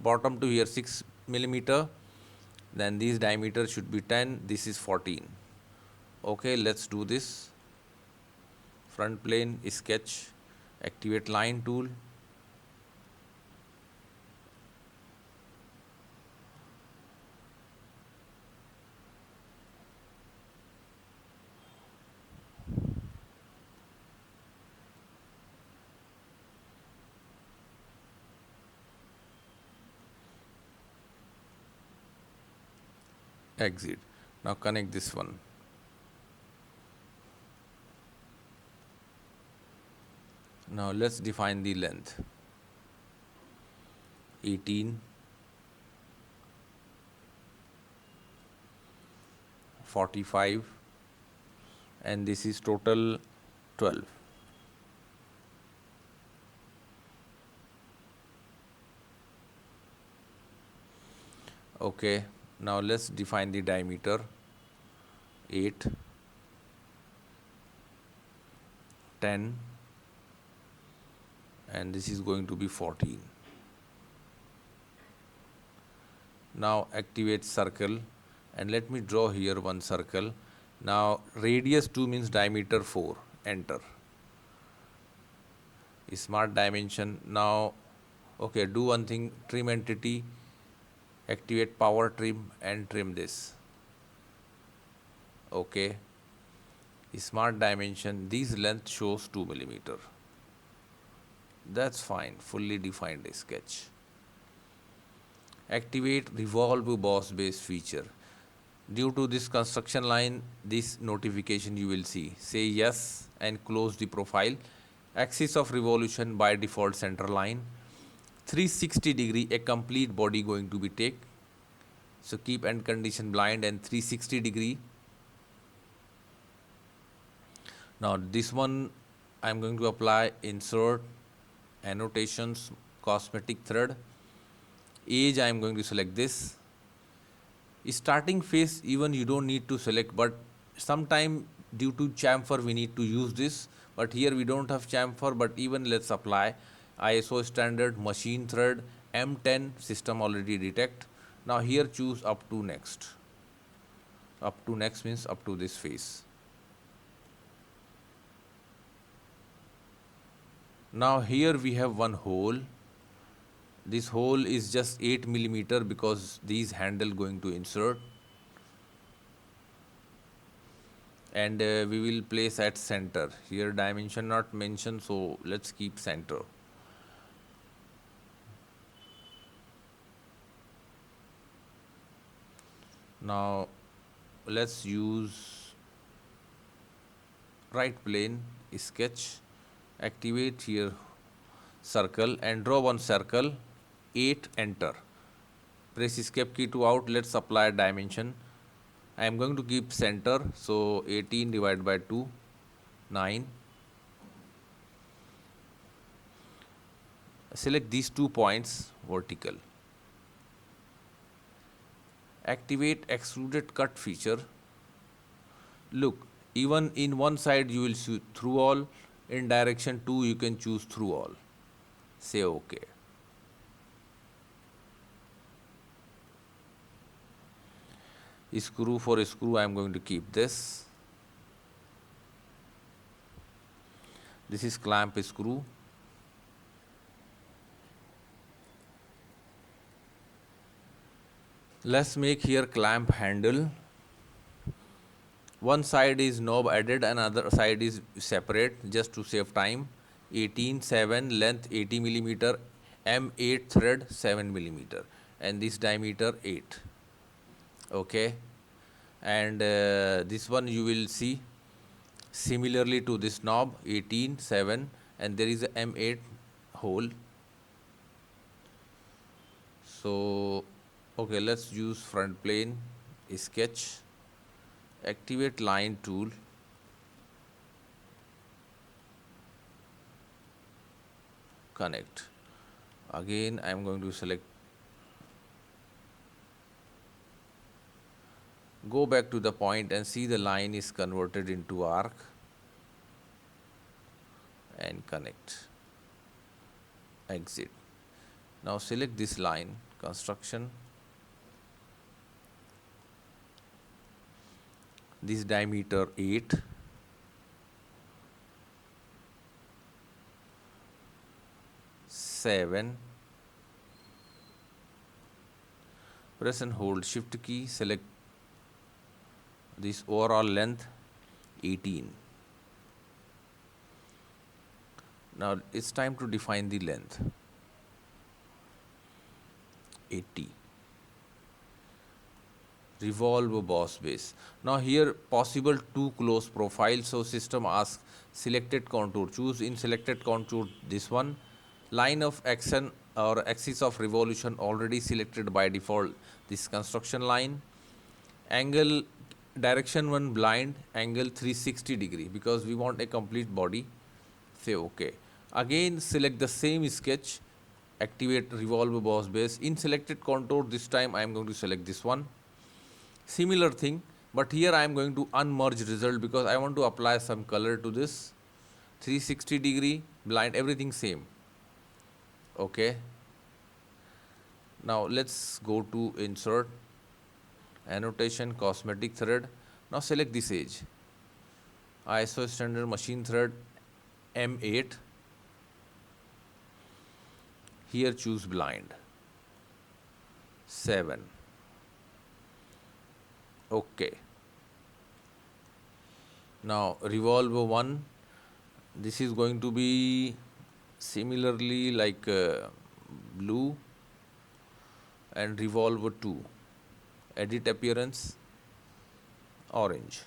Speaker 1: bottom to here 6 millimeter, then this diameter should be 10, this is 14. Okay, let's do this. Front plane sketch, activate line tool, exit. Now connect this one. Now let's define the length 18, 45, and this is total 12. Okay, now let's define the diameter 8, 10, and this is going to be 14. Now activate circle, and let me draw here one circle. Now radius 2 means diameter 4, enter. Smart dimension. Now okay, do one thing, trim entity, activate power trim and trim this. Okay, smart dimension, this length shows 2 millimeter. That's fine, fully defined sketch. Activate revolve boss base feature. Due to this construction line, this notification you will see. Say yes and close the profile. Axis of revolution by default center line. 360 degree, a complete body going to be take. So keep end condition blind and 360 degree. Now this one I am going to apply insert, annotations, cosmetic thread. Age I am going to select this. Starting face even you don't need to select, but sometime due to chamfer we need to use this, but here we don't have chamfer, but even let's apply ISO standard machine thread M10, system already detect. Now here choose up to next. Up to next means up to this face. Now here we have one hole. This hole is just 8 millimeter because these handle going to insert, and we will place at center. Here dimension not mentioned, so let's keep center. Now let's use right plane sketch, activate here circle and draw one circle, 8, enter. Press escape key to out. Let's apply dimension. I am going to keep center, so 18 divided by 2, 9. Select these 2 points vertical. Activate extruded cut feature. Look, even in one side you will choose through all, in direction 2 you can choose through all. Say OK. Screw for screw I am going to keep this. This is clamp screw. Let's make here clamp handle. One side is knob added, another side is separate just to save time. 18, 7, length 80 millimeter, M8 thread 7 millimeter, and this diameter 8. Okay, and this one you will see similarly to this knob 18, 7, and there is a M8 hole. So okay, let's use front plane sketch, activate line tool, connect. Again I am going to select, go back to the point and see the line is converted into arc and connect, exit. Now select this line, construction, this diameter 8, seven, press and hold shift key, select this overall length 18. Now it's time to define the length 80. Revolve boss base. Now here possible too close profile, so system asks selected contour, choose in selected contour this one, line of action or axis of revolution already selected by default, this construction line, angle direction 1 blind, angle 360 degree because we want a complete body, say OK. Again select the same sketch, activate revolve boss base, in selected contour this time I am going to select this one. Similar thing, but here I am going to unmerge result because I want to apply some color to this. 360 degree, blind, everything same. Okay. Now let's go to insert, annotation, cosmetic thread. Now select this edge. ISO standard machine thread M8. Here choose blind. 7. Okay. Now revolve 1, this is going to be similarly like blue, and revolve 2, edit appearance orange.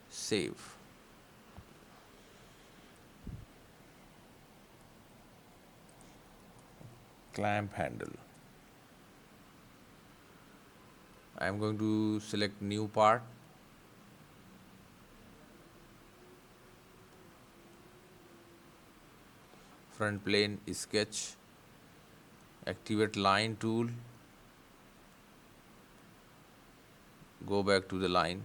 Speaker 1: Save. Clamp handle. I am going to select new part. Front plane sketch. Activate line tool. Go back to the line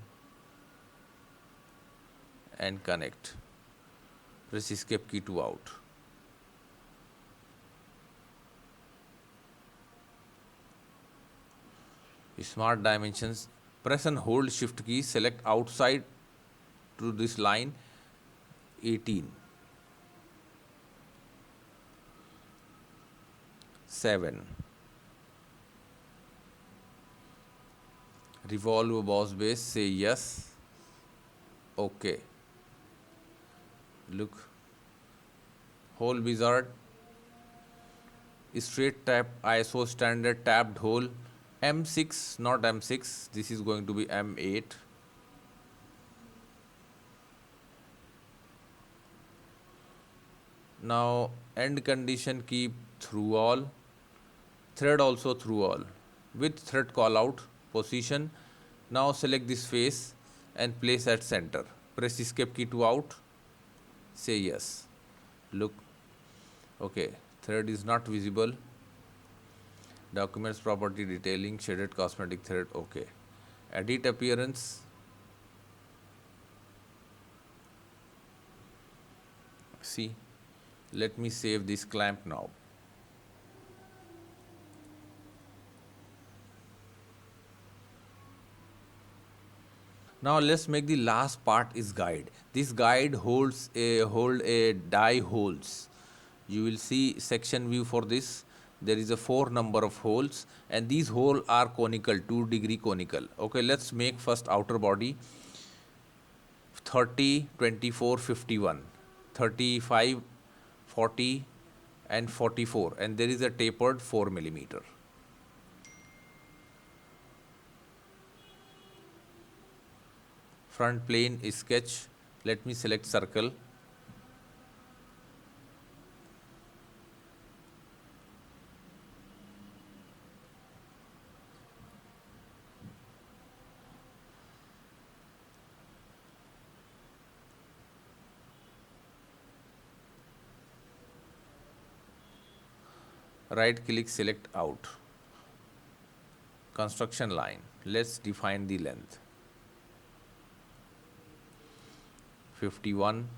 Speaker 1: and connect. Press escape key to out. Smart dimensions, press and hold shift key, select outside to this line 18. 7. Revolve boss base, say yes. Okay. Look. Hole wizard. Straight tap ISO standard tapped hole. M6, not M6. This is going to be M8. Now end condition keep through all. Thread also through all. With thread call out position. Now select this face and place at center. Press escape key to out. Say yes. Look. Okay. Thread is not visible. Documents property detailing, shaded cosmetic thread. Okay. Edit appearance. See. Let me save this clamp now. Now let's make the last part is guide. This guide holds a die holes. You will see section view for this. There is a 4 number of holes and these holes are conical, 2 degree conical. Okay, let's make first outer body 30, 24, 51, 35, 40 and 44, and there is a tapered 4 millimeter. Front plane sketch. Let me select circle. Right click, select out. Construction line. Let's define the length. 51.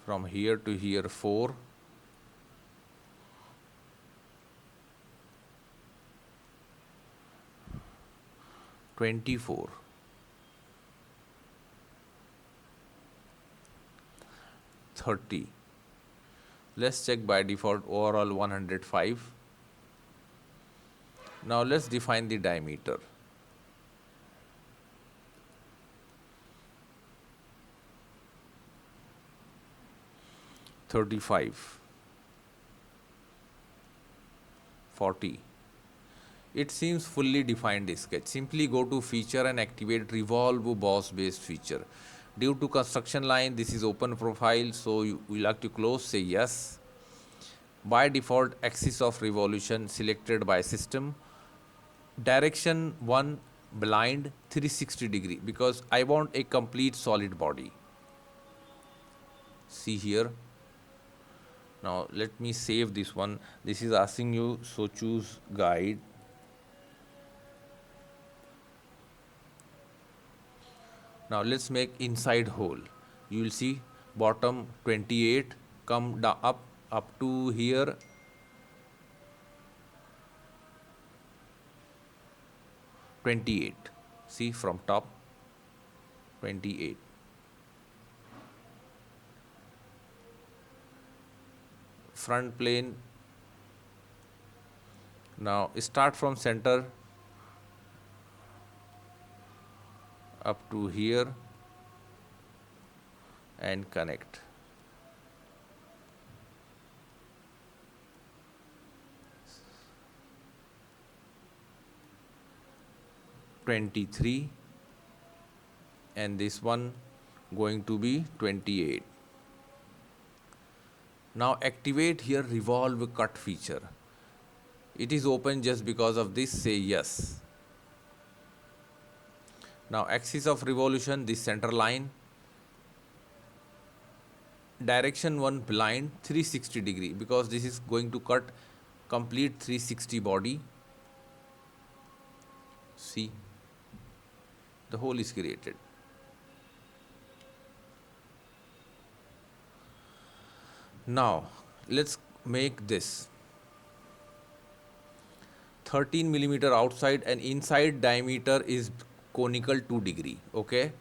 Speaker 1: From here to here 4. 24. 30. Let's check by default overall 105. Now let's define the diameter. 35. 40. It seems fully defined sketch. Simply go to feature and activate revolve boss based feature. Due to construction line, this is open profile, so you will have to close, say yes. By default, axis of revolution selected by system. Direction 1 blind 360 degree because I want a complete solid body. See here. Now let me save this one. This is asking you, so choose guide. Now let's make inside hole. You will see bottom 28, come up to here. $28. See from top 28. Front plane. Now start from center up to here and connect. $23 and this one going to be 28. Now activate here revolve cut feature. It is open just because of this, say yes. Now axis of revolution, this center line. Direction 1 blind 360 degree because this is going to cut complete 360 body. See, the hole is created. Now let's make this 13 millimeter outside and inside diameter is conical 2 degree. Okay,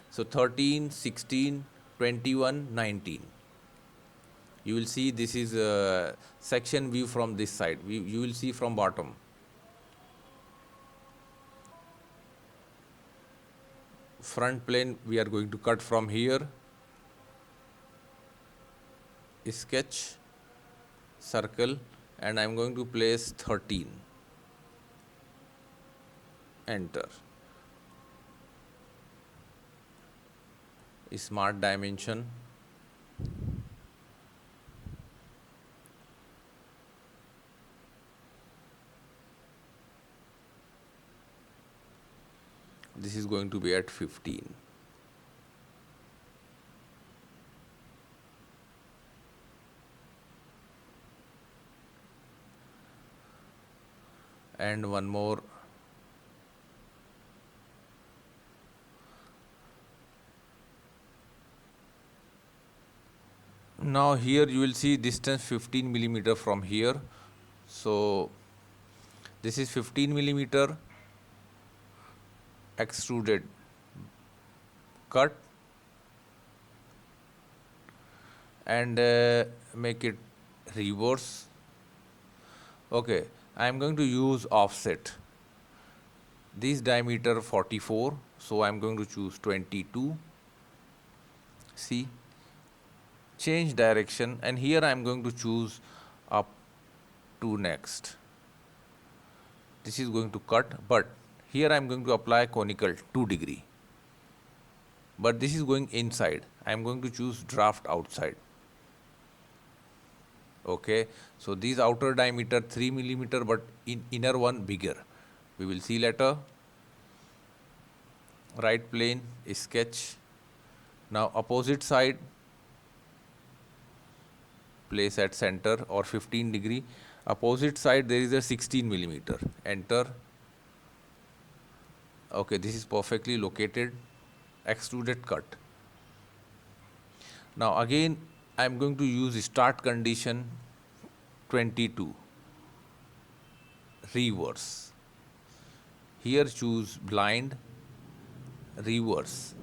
Speaker 1: so 13, 16, 21, 19. You will see this is a section view from this side. You will see from bottom. Front plane we are going to cut from here. Sketch, circle, and I am going to place 13. Enter. Smart dimension. This is going to be at 15. And one more. Now here you will see distance 15 millimeter from here. So this is 15 millimeter extruded cut and make it reverse. Okay, I am going to use offset. This diameter 44, so I am going to choose 22. See, change direction, and here I am going to choose up to next. This is going to cut, but here I am going to apply conical 2 degree. But this is going inside. I am going to choose draft outside. Okay, so these outer diameter 3 millimeter, but inner one bigger. We will see later. Right plane, sketch. Now opposite side. place at center or 15 degree. Opposite side there is a 16 millimeter. Enter. Okay, this is perfectly located. Extruded cut. Now again I am going to use start condition 22. Reverse. Here choose blind. Reverse.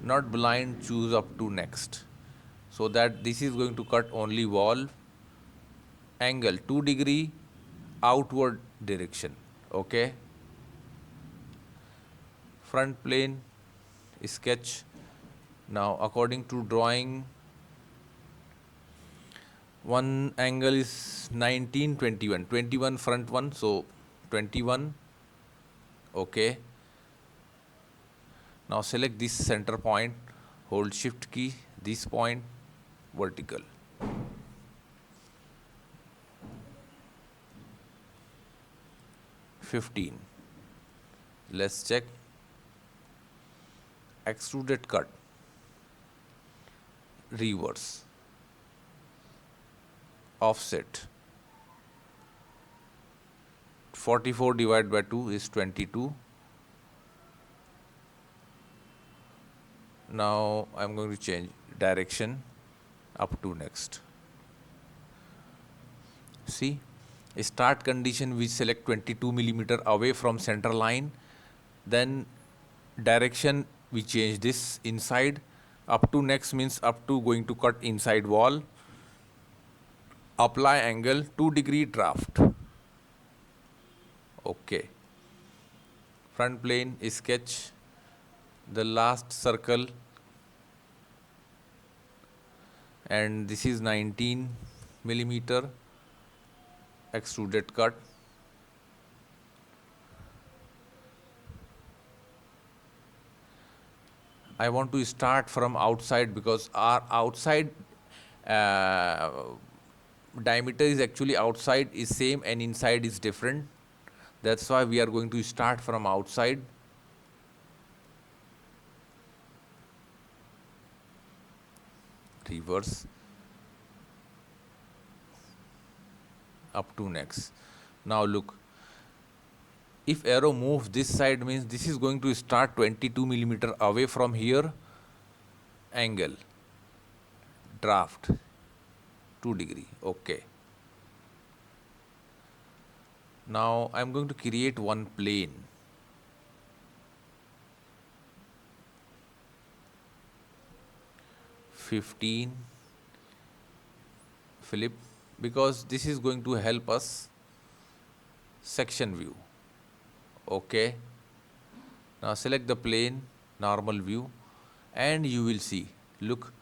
Speaker 1: Not blind, choose up to next. So that this is going to cut only wall. Angle 2 degree outward direction. Okay. Front plane sketch. Now according to drawing, one angle is 19, 21. 21 front one, so 21. Okay. Now select this center point, hold shift key, this point, vertical. $15. Let's check. Extruded cut. Reverse. Offset. 44 divided by 2 is 22. Now I am going to change direction up to next. See, start condition we select 22 millimeter away from center line. Then direction we change this inside. Up to next means up to going to cut inside wall. Apply angle 2 degree draft. Okay. Front plane sketch the last circle, and this is 19 millimeter extruded cut. I want to start from outside because our outside diameter is actually outside is same and inside is different. That's why we are going to start from outside. Reverse. Up to next. Now look, if arrow moves this side means this is going to start 22 millimeter away from here. Angle draft 2 degree. Okay. Now I am going to create one plane. $15. Flip, because this is going to help us section view. Okay. Now select the plane, normal view, and you will see, look,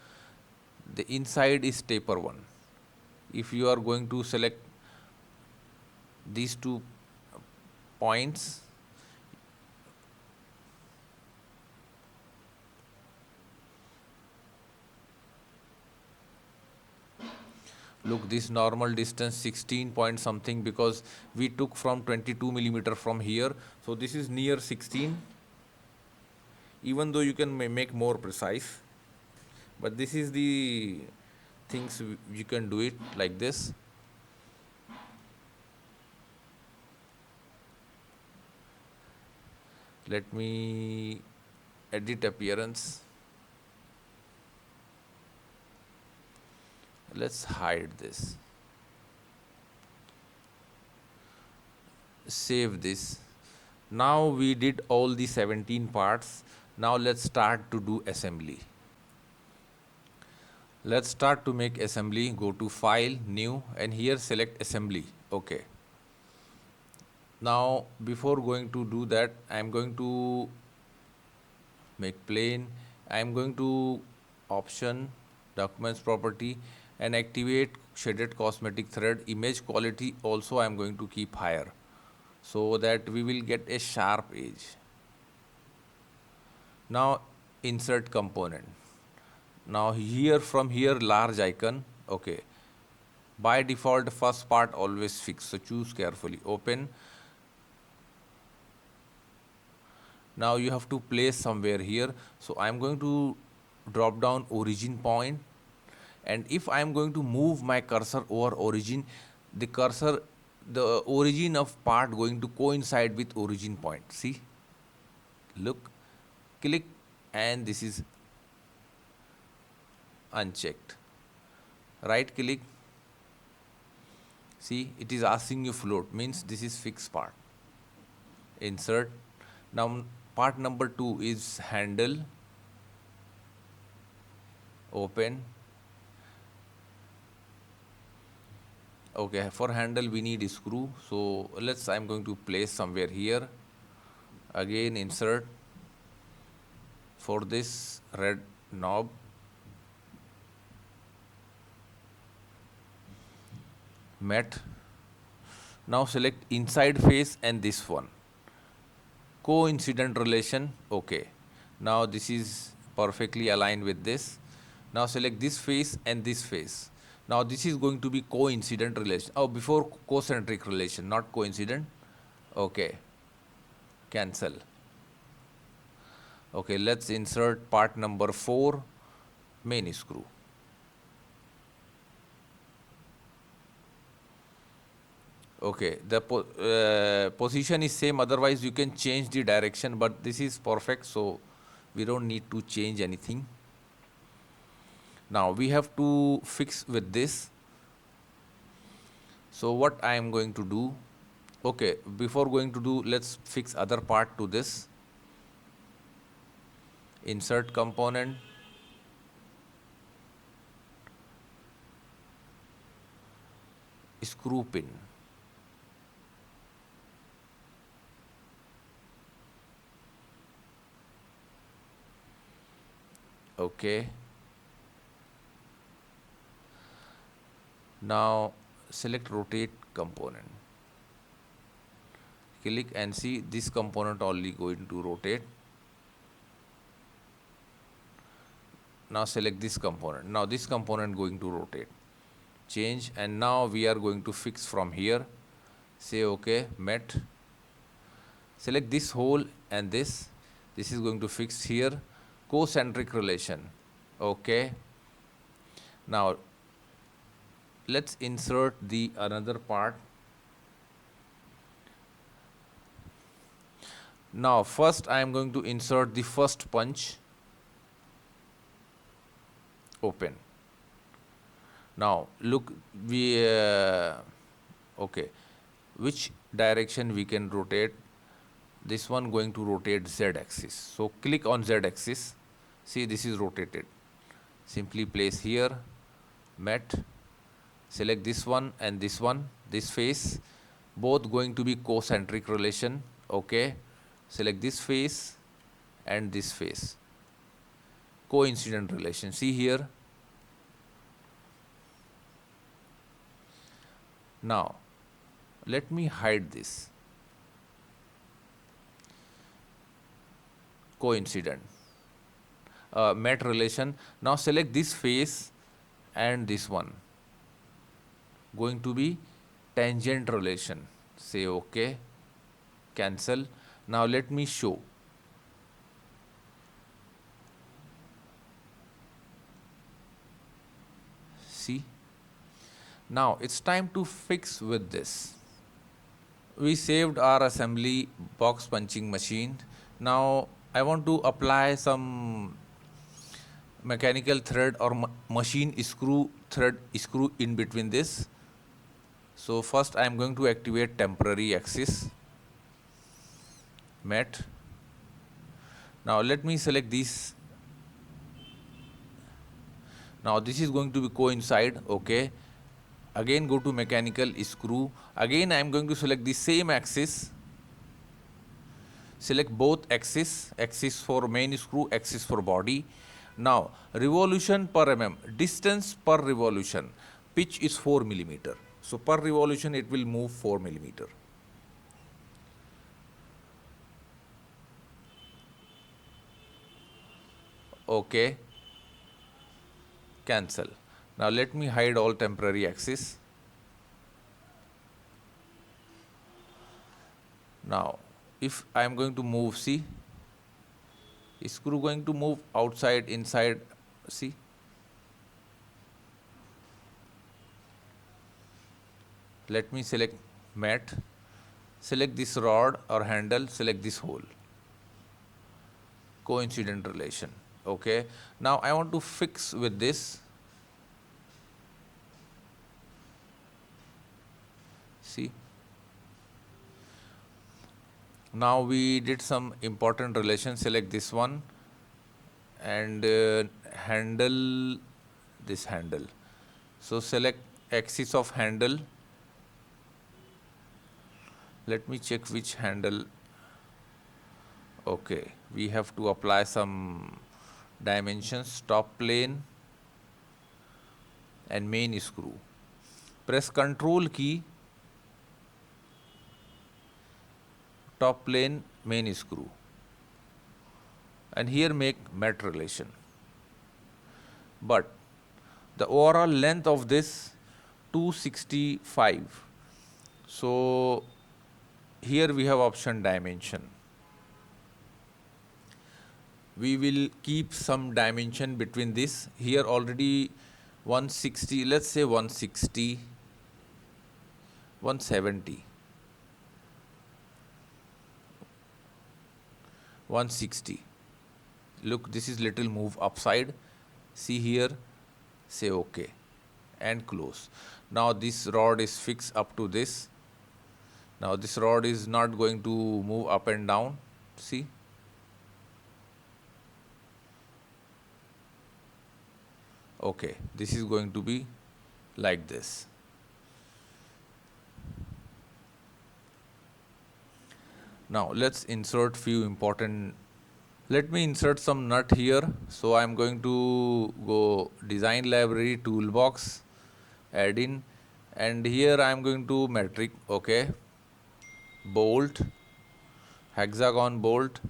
Speaker 1: the inside is taper one. If you are going to select these 2 points, look, this normal distance 16 point something, because we took from 22 millimeter from here, so this is near 16. Even though you can make more precise, but this is the things you can do it like this. Let me edit appearance. Let's hide this. Save this. Now we did all the 17 parts. Now let's start to do assembly. Let's start to make assembly. Go to File, New, and here select Assembly. Okay. Now before going to do that, I am going to make plane. I am going to Option, Documents Property, and activate shaded cosmetic thread. Image quality also I am going to keep higher, so that we will get a sharp edge. Now insert component. Now here, from here, large icon. Okay. By default first part always fixed, so choose carefully. Open. Now you have to place somewhere here, so I am going to drop down origin point, And if I am going to move my cursor over origin, the origin of part going to coincide with origin point. See, look, click, and this is unchecked. Right click, see, it is asking you float, means this is fixed part. Insert. Now part number 2 is handle. Open. Okay, for handle we need a screw, so I'm going to place somewhere here. Again insert. For this red knob, met. Now select inside face and this one, coincident relation. Okay, now this is perfectly aligned with this. Now select this face and this face. Now this is going to be coincident relation. Oh, before concentric relation, not coincident. Okay, cancel. Okay, let's insert part number 4, main screw. Okay, the position is same, otherwise you can change the direction, but this is perfect, so we don't need to change anything. Now we have to fix with this. So what I am going to do, okay, before going to do, let's fix other part to this. Insert component, screw pin. Okay. Now select rotate component. Click and see this component only going to rotate. Now select this component. Now this component going to rotate. Change, and now we are going to fix from here. Say okay, met. Select this hole and this. This is going to fix here. Concentric relation. Okay. Now let's insert the another part. Now first I am going to insert the first punch. Open. Now look, we okay, which direction we can rotate? This one going to rotate Z axis. So click on Z axis. See, this is rotated. Simply place here, met. Select this one and this one, this face, both going to be concentric relation. Okay, select this face and this face, coincident relation. See here. Now let me hide this. Coincident, met relation. Now select this face and this one, going to be tangent relation. Say okay, cancel. Now let me show. See, now it's time to fix with this. We saved our assembly box punching machine. Now I want to apply some mechanical thread or machine screw thread screw in between this. So first I am going to activate temporary axis, met. Now let me select this. Now this is going to be coincide. Okay, again go to mechanical screw. Again I am going to select the same axis. Select both axis, axis for main screw, axis for body. Now revolution per mm, distance per revolution, pitch is 4 millimeter. So per revolution it will move 4 millimeter. Okay, cancel. Now let me hide all temporary axis. Now if I am going to move, see, screw going to move outside, inside, see. Let me select mat, select this rod or handle, select this hole. Coincident relation. Okay. Now I want to fix with this. See. Now we did some important relation. Select this one and handle, this handle. So select axis of handle. Let me check which handle. Okay, we have to apply some dimensions. Top plane and main screw. Press Control key, top plane, main screw, and here make mat relation. But the overall length of this 265. So here we have option dimension. We will keep some dimension between this. Here already 160, let's say 160, 170, 160. Look, this is little move upside. See here, say OK and close. Now this rod is fixed up to this. Now this rod is not going to move up and down. See. Okay, this is going to be like this. Now let's insert few important. Let me insert some nut here. So I'm going to go design library, toolbox, add in, and here I'm going to metric. Okay, bolt, hexagon bolt,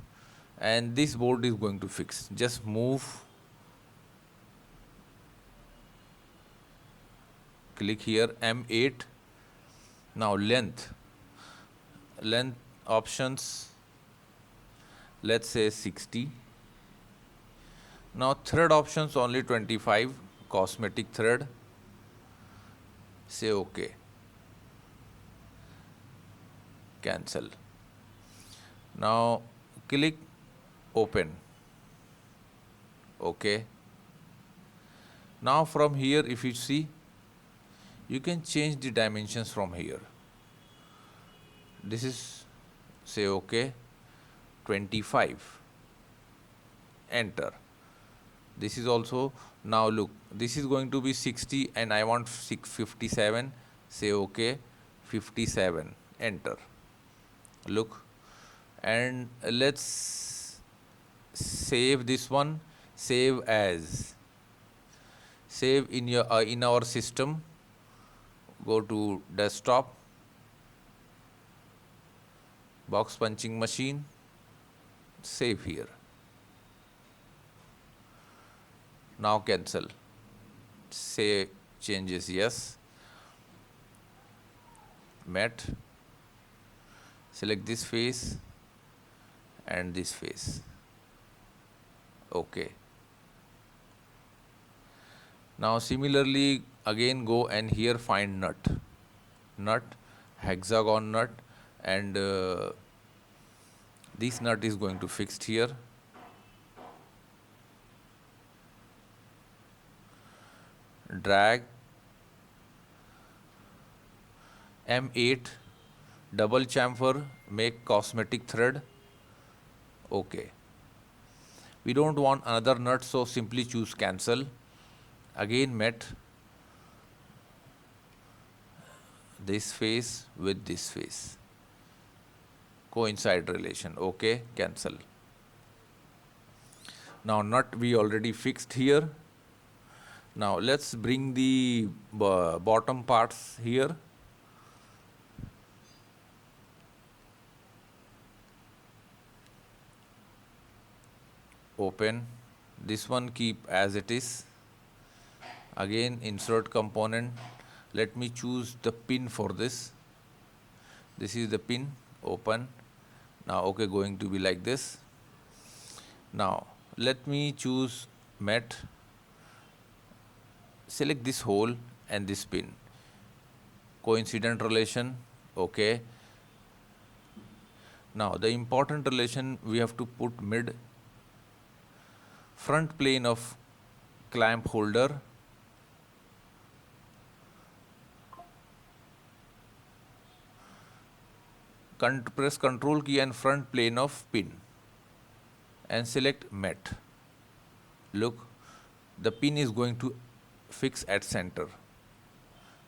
Speaker 1: and this bolt is going to fix. Just move, click here, M8. Now length options, let's say 60. Now thread options only 25, cosmetic thread. Say OK. Cancel. Now click open. OK. Now from here, if you see, you can change the dimensions from here. This is, say OK, 25. Enter. This is also, now look, this is going to be 60 and I want 57. Say OK, 57. Enter. Look, and let's save this one. Save as. Save in your in our system. Go to desktop, box punching machine, save here. Now cancel. Say changes yes. Mat. Select this face and this face. OK. Now similarly again go and here find nut, hexagon nut, and this nut is going to fixed here. Drag, M8, double chamfer, make cosmetic thread. OK. We don't want another nut, so simply choose cancel. Again mat, this face with this face. Coincide relation. OK, cancel. Now nut we already fixed here. Now let's bring the bottom parts here. Open. This one keep as it is. Again insert component. Let me choose the pin for this. This is the pin. Open. Now OK, going to be like this. Now let me choose mat. Select this hole and this pin. coincident relation. Okay. Now the important relation we have to put mid front plane of clamp holder press control key and front plane of pin and select met. Look, the pin is going to fix at center.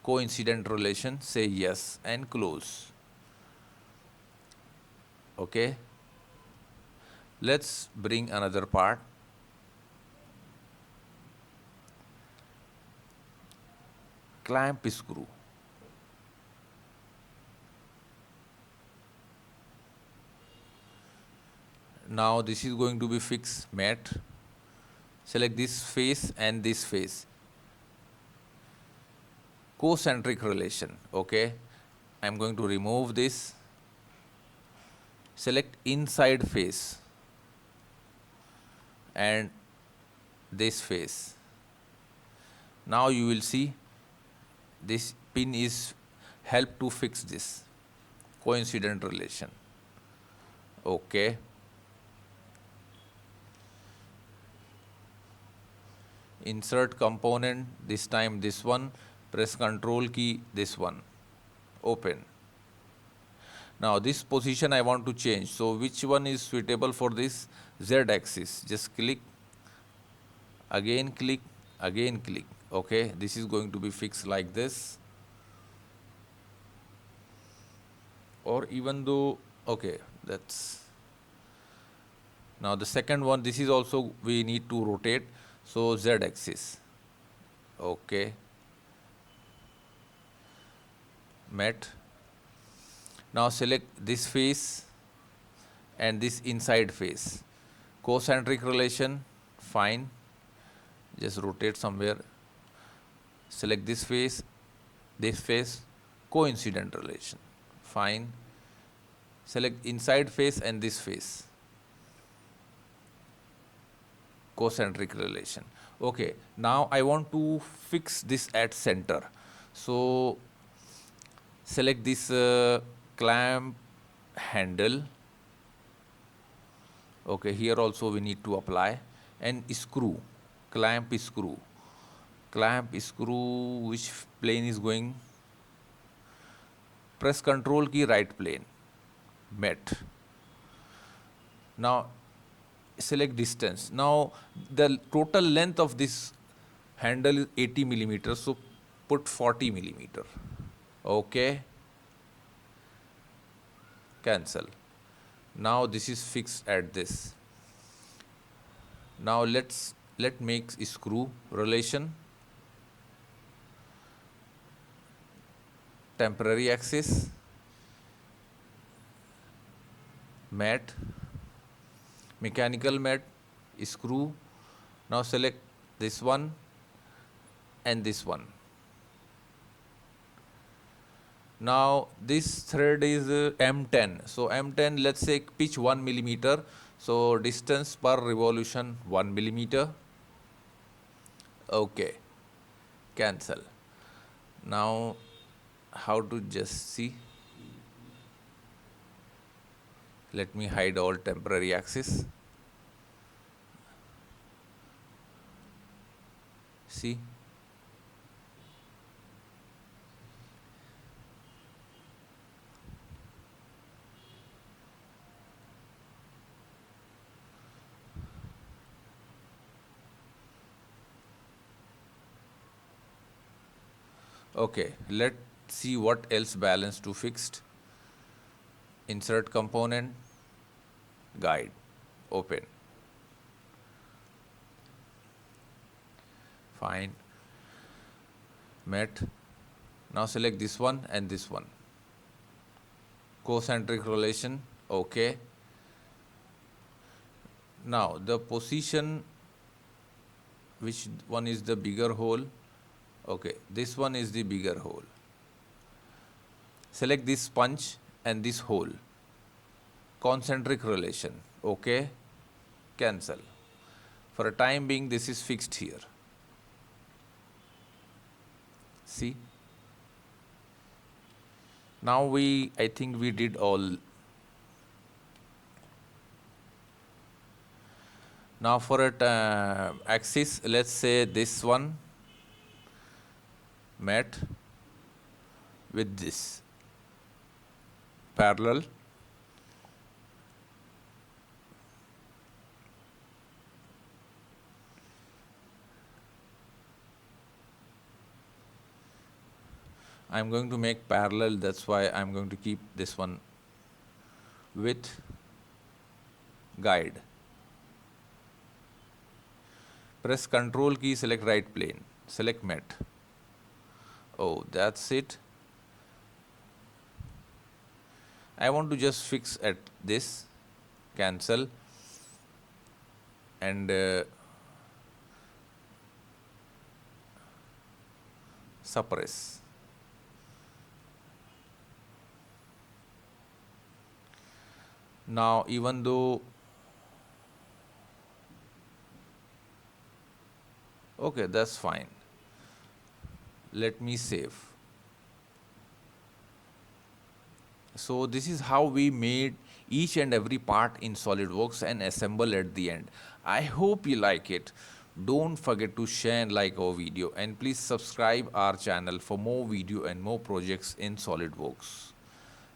Speaker 1: Coincident relation, say yes and close. Okay. Let's bring another part. Clamp screw. Now this is going to be fixed mat. Select this face and this face. Concentric relation. Okay. I am going to remove this. Select inside face and this face. Now you will see this pin is help to fix this coincident relation. Okay. Insert component, this time this one, press control key, this one, open. Now this position I want to change, so which one is suitable for this Z axis? Just click, again click, again click. Okay, this is going to be fixed like this. Or even though, okay, that's, now the second one, this is also we need to rotate. So Z axis. Okay. Met. Now select this face and this inside face. Concentric relation, fine. Just rotate somewhere. Select this face, coincident relation, fine. Select inside face and this face. Concentric relation. Okay, now I want to fix this at center. So select this clamp handle. Okay, here also we need to apply, and screw, clamp screw. Clamp screw, which plane is going? Press control key, right plane, met. Now select distance. Now the total length of this handle is 80 millimeters, so put 40 millimeter. Okay. Cancel. Now this is fixed at this. Now let make screw relation. Temporary axis. Mat. Mechanical mat, screw. Now select this one and this one. Now this thread is M10. So M10, let's say pitch 1 millimeter. So distance per revolution 1 millimeter. Okay. Cancel. Now how to just see? Let me hide all temporary axis. See? Okay, let's see what else balance to fixed. Insert component, guide, open. Fine. Met. Now select this one and this one. Concentric relation, okay. Now the position, which one is the bigger hole? Okay, this one is the bigger hole. Select this punch and this hole. Concentric relation, okay. Cancel. For a time being, this is fixed here. See? Now I think we did all. Now for a axis, let's say this one met with this parallel. I'm going to make parallel, that's why I'm going to keep this one with guide. Press Control key, select right plane, select met. Oh, that's it. I want to just fix at this, cancel, and suppress. Now, even though, okay, that's fine. Let me save. So this is how we made each and every part in SolidWorks and assemble at the end. I hope you like it. Don't forget to share and like our video, and please subscribe our channel for more video and more projects in SolidWorks.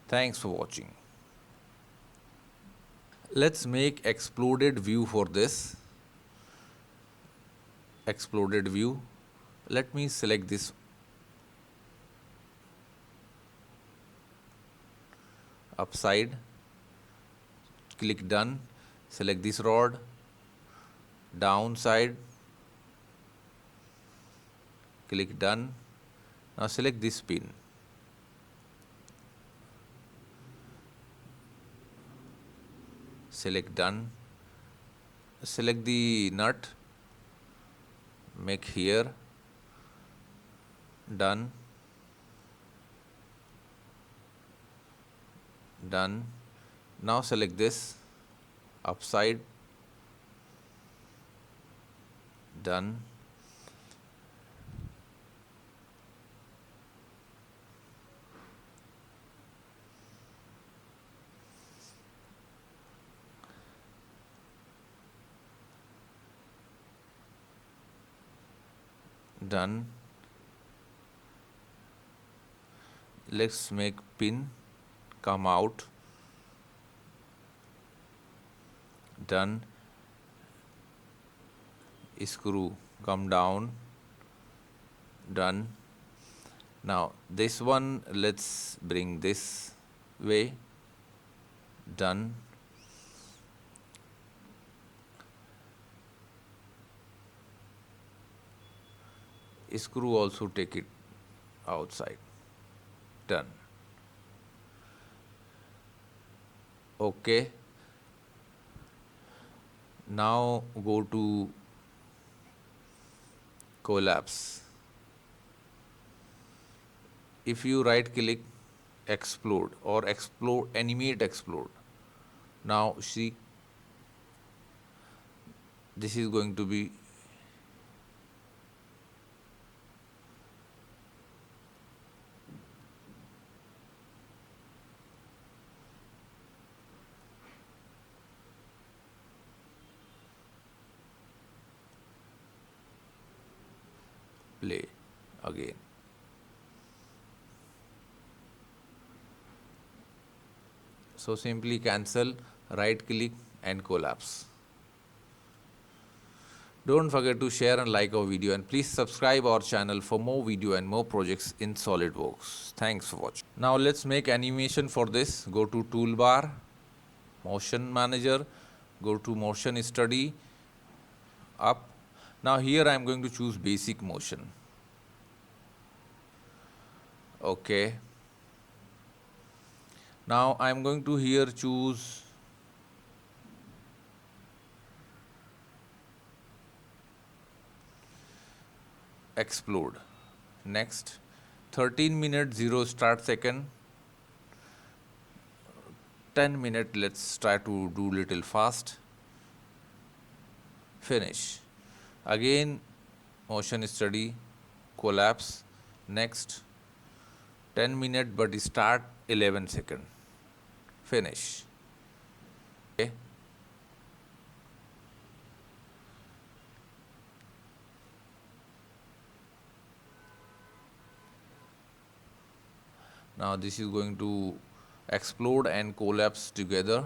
Speaker 1: Thanks for watching. Let's make exploded view for this. Exploded view. Let me select this upside, click done, select this rod, downside, click done. Now select this pin, select done, select the nut, make here, done, done. Now select this upside, done. Done. Let's make pin come out, done. Screw come down, done. Now this one, let's bring this way, done. Screw also take it outside, done. Okay. Now go to collapse. If you right click, explode or explode, animate explode. Now see, this is going to be play again. So simply cancel, right click and collapse. Don't forget to share and like our video, and please subscribe our channel for more video and more projects in SolidWorks. Thanks for watching. Now let's make animation for this. Go to toolbar, motion manager, go to motion study, up. Now here I am going to choose basic motion. Okay. Now I am going to here choose explode. Next, 13 minute 0 start second, 10 minute, let's try to do little fast, finish. Again motion study, collapse. Next, 10 minute but start 11 seconds. Finish. Okay. Now this is going to explode and collapse together.